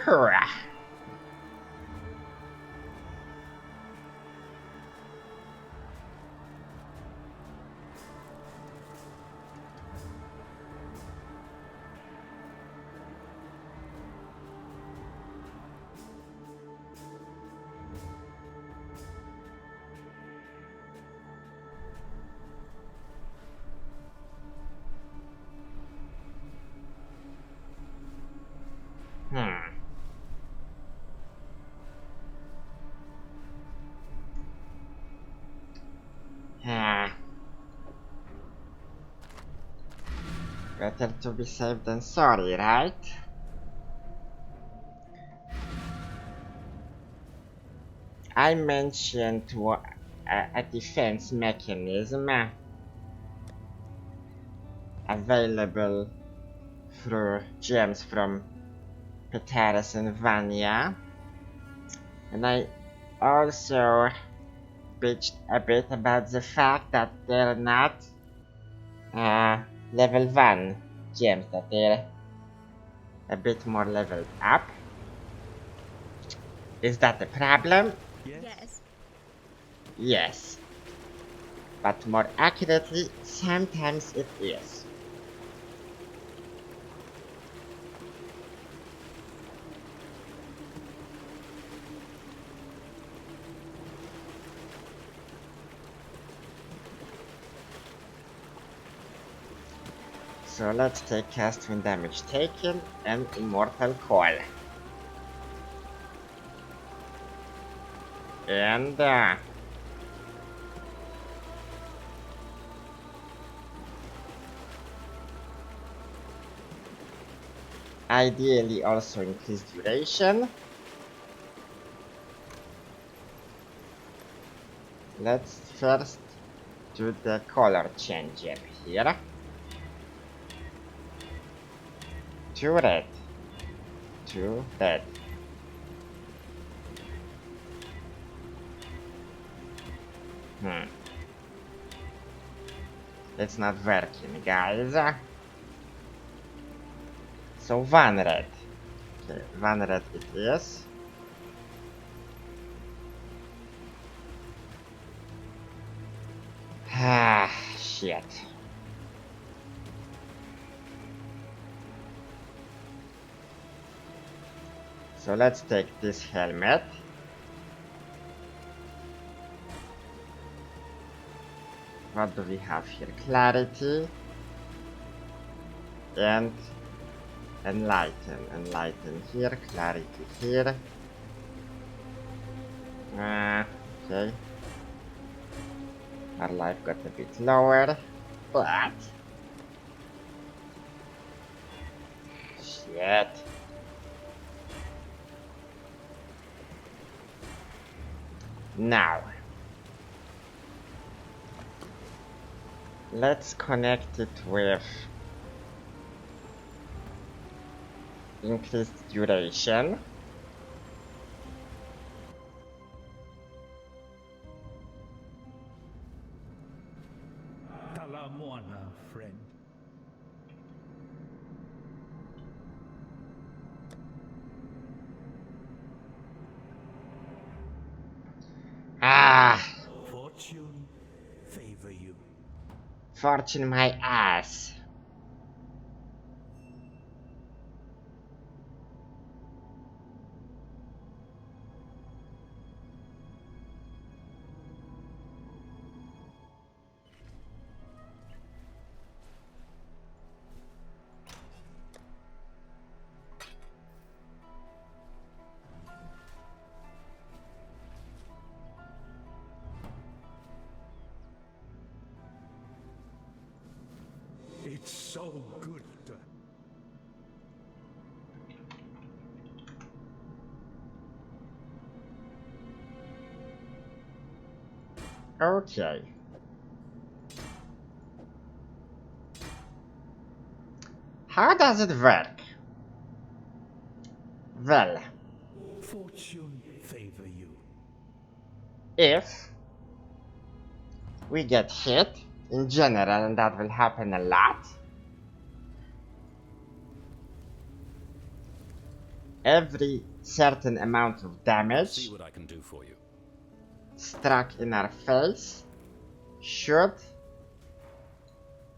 Hurrah! Better to be safe than sorry, right? I mentioned a defense mechanism available through gems from Petaris and Vanya, and I also bitched a bit about the fact that they're not level 1 gems, that they're a bit more leveled up. Is that a problem? Yes. Yes. But more accurately, sometimes it is. So let's take cast when damage taken and Immortal Coil. And ideally also increase duration. Let's first do the color change up here. 2 red, 2 red. It's not working, guys. So 1 red. Okay, 1 red it is. Ah, shit. So let's take this helmet. What do we have here? Clarity and enlighten. Enlighten here, clarity here. Okay. Our life got a bit lower, but shit. Now let's connect it with increased duration. Talamwana, friend. Ah, Fortune favor you. fortune my ass. It's so good to... Okay. How does it work? Well, Fortune favor you. if we get hit in general, and that will happen a lot, every certain amount of See damage what I can do for you. struck in our face should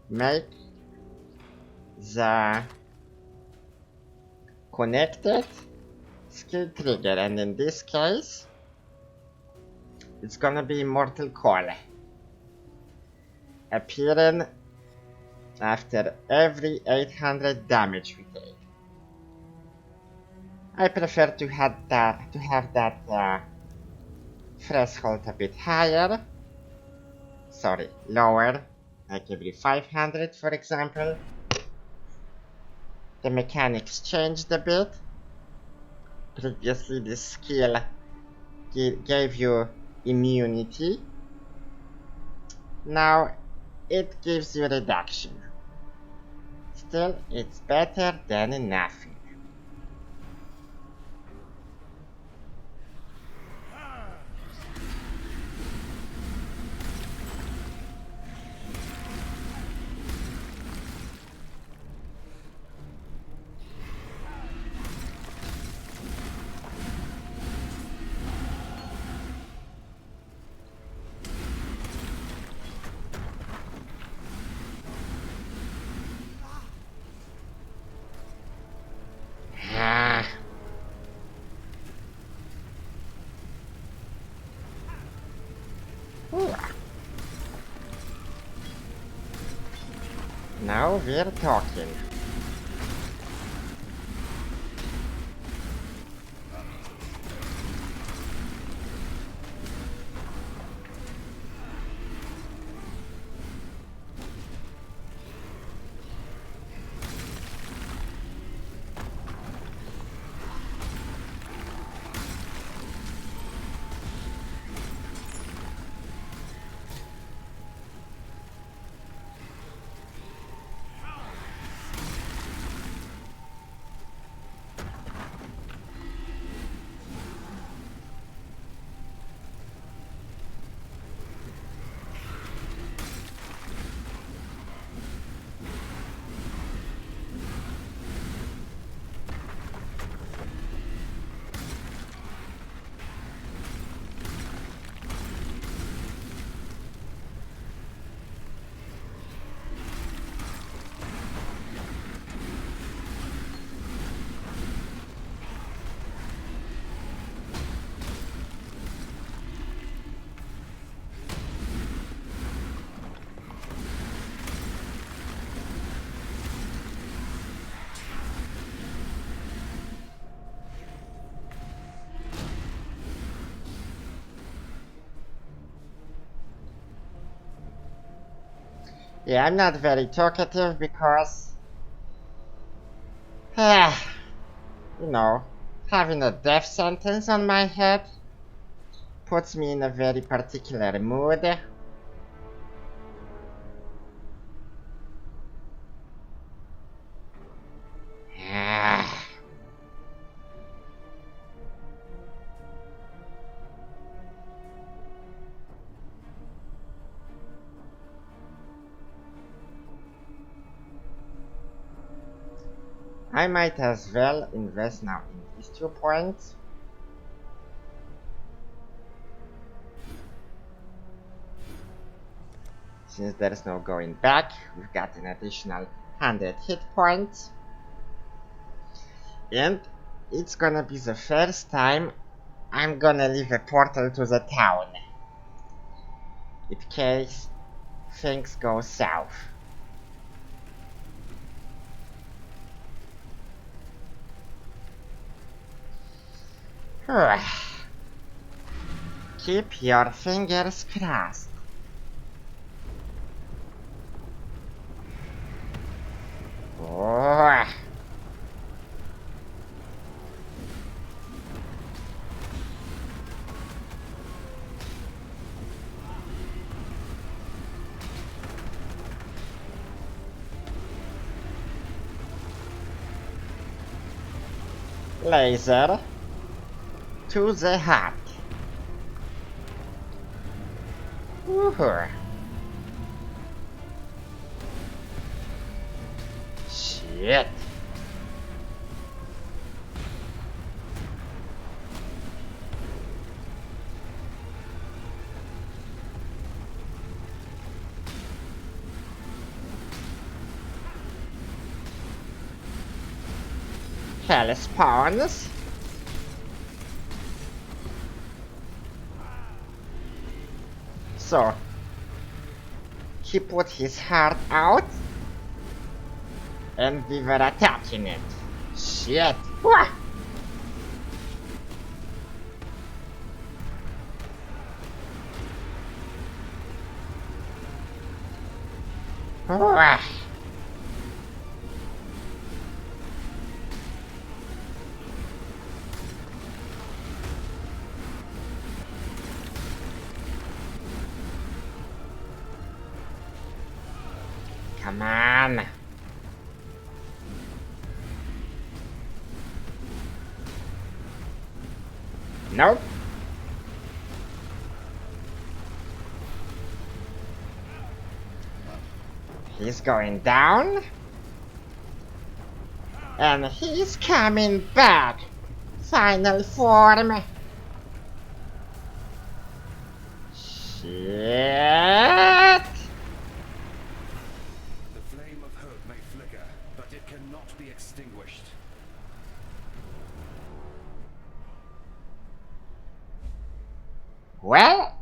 make the connected skill trigger, and in this case it's gonna be Immortal Call, appearing after every 800 damage we take. I prefer to have that threshold a bit higher, sorry, lower, like every 500 for example. The mechanics changed a bit. Previously this skill gave you immunity. Now it gives you reduction. Still, it's better than nothing. Now we're talking. Yeah, I'm not very talkative because, you know, having a death sentence on my head puts me in a very particular mood. I might as well invest now in these 2 points. Since there's no going back, we've got an additional 100 hit points. And it's gonna be the first time I'm gonna leave a portal to the town, in case things go south. Keep your fingers crossed. Oh. Laser to the heart. Woohoo. Shit. Hell spawns. So, he put his heart out, and we were attacking it. Shit. Wah! Wah! Come on. Nope. He's going down. And he's coming back. Final form. Shit. The flame of hope may flicker, but it cannot be extinguished. Well,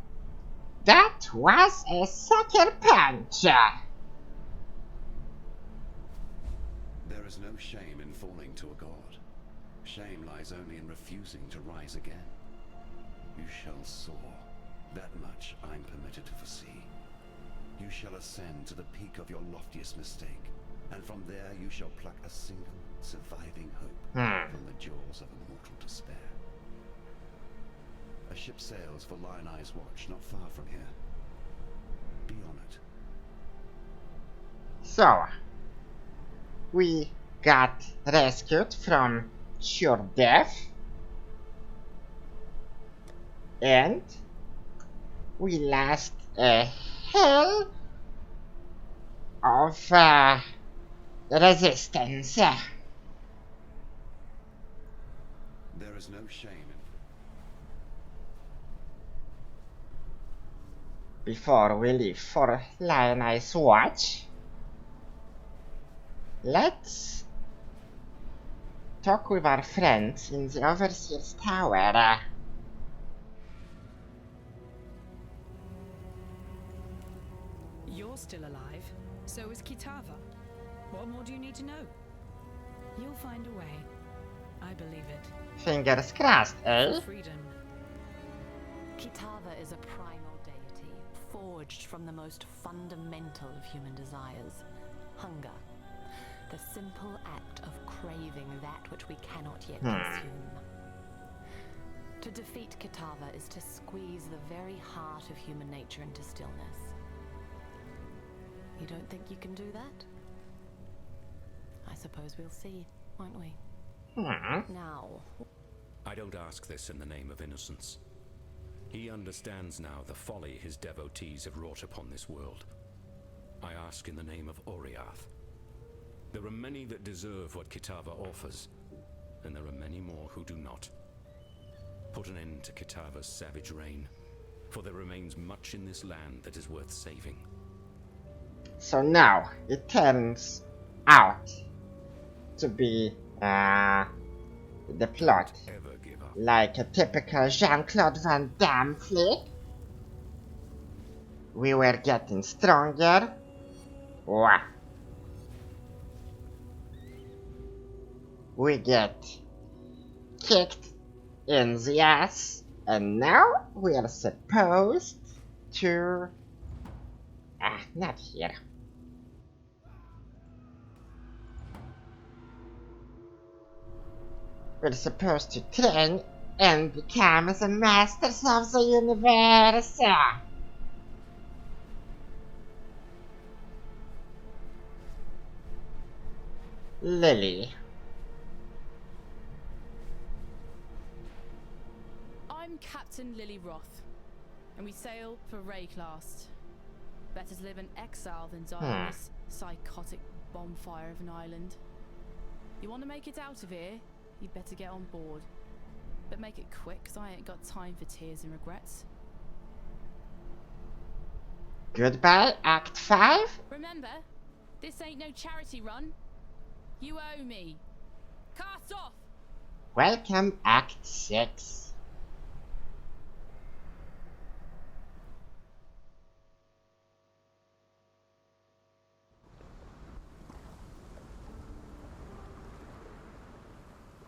that was a sucker punch. There is no shame in falling to a god. Shame lies only in refusing to rise again. You shall soar. That much I'm permitted to foresee. You shall ascend to the peak of your loftiest mistake, and from there you shall pluck a single surviving hope from the jaws of immortal despair. A ship sails for Lion Eye's watch not far from here. Be on it. So, we got rescued from sure death, and we lost a hell of resistance. There is no shame in... Before we leave for Lion Eye's watch, let's talk with our friends in the Overseer's Tower. You're still alive. So is Kitava. What more do you need to know? You'll find a way. I believe it. Fingers crossed, eh? Freedom. Kitava is a primal deity, forged forged from the most fundamental of human desires, hunger. The simple act of craving that which we cannot yet consume. To defeat Kitava is to squeeze the very heart of human nature into stillness. You don't think you can do that? I suppose we'll see, won't we? Now... I don't ask this in the name of innocence. He understands now the folly his devotees have wrought upon this world. I ask in the name of Oriath. There are many that deserve what Kitava offers, and there are many more who do not. Put an end to Kitava's savage reign, for there remains much in this land that is worth saving. So now it turns out to be the plot, Ever give up. like a typical Jean-Claude Van Damme flick. We were getting stronger. Wow. We get kicked in the ass, and now we are supposed to... not here. We're supposed to train and become the masters of the universe. Lily. I'm Captain Lily Roth, and we sail for Rayclast. Better to live in exile than die on this psychotic bonfire of an island. You want to make it out of here? You'd better get on board. But make it quick, 'cause I ain't got time for tears and regrets. Goodbye, Act 5. Remember, this ain't no charity run. You owe me. Cast off! Welcome, Act 6.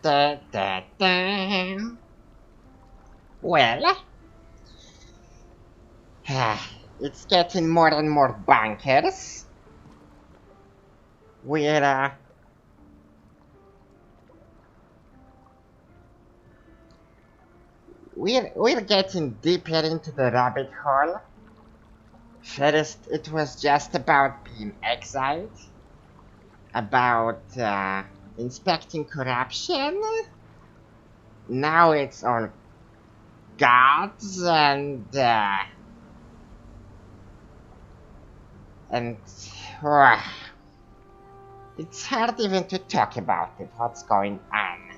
Da, da, da. Well, it's getting more and more bonkers. We're getting deeper into the rabbit hole. First, it was just about being exiled, about inspecting corruption. Now it's all gods and it's hard even to talk about it, what's going on.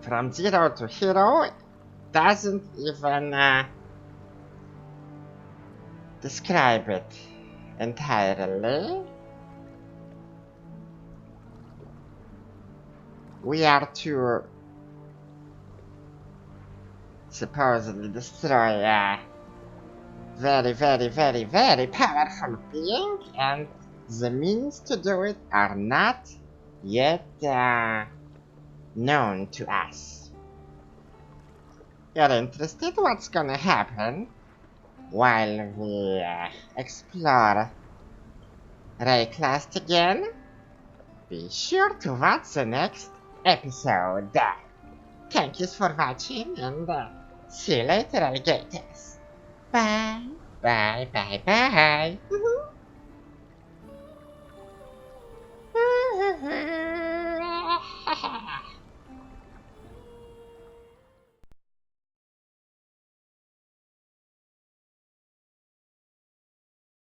From zero to hero doesn't even describe it entirely. We are to supposedly destroy a very, very, very, very powerful being, and the means to do it are not yet known to us. You're interested what's gonna happen while we explore Rayclast again? Be sure to watch the next episode. Thank you for watching, and see you later, alligators. Bye, bye, bye, bye.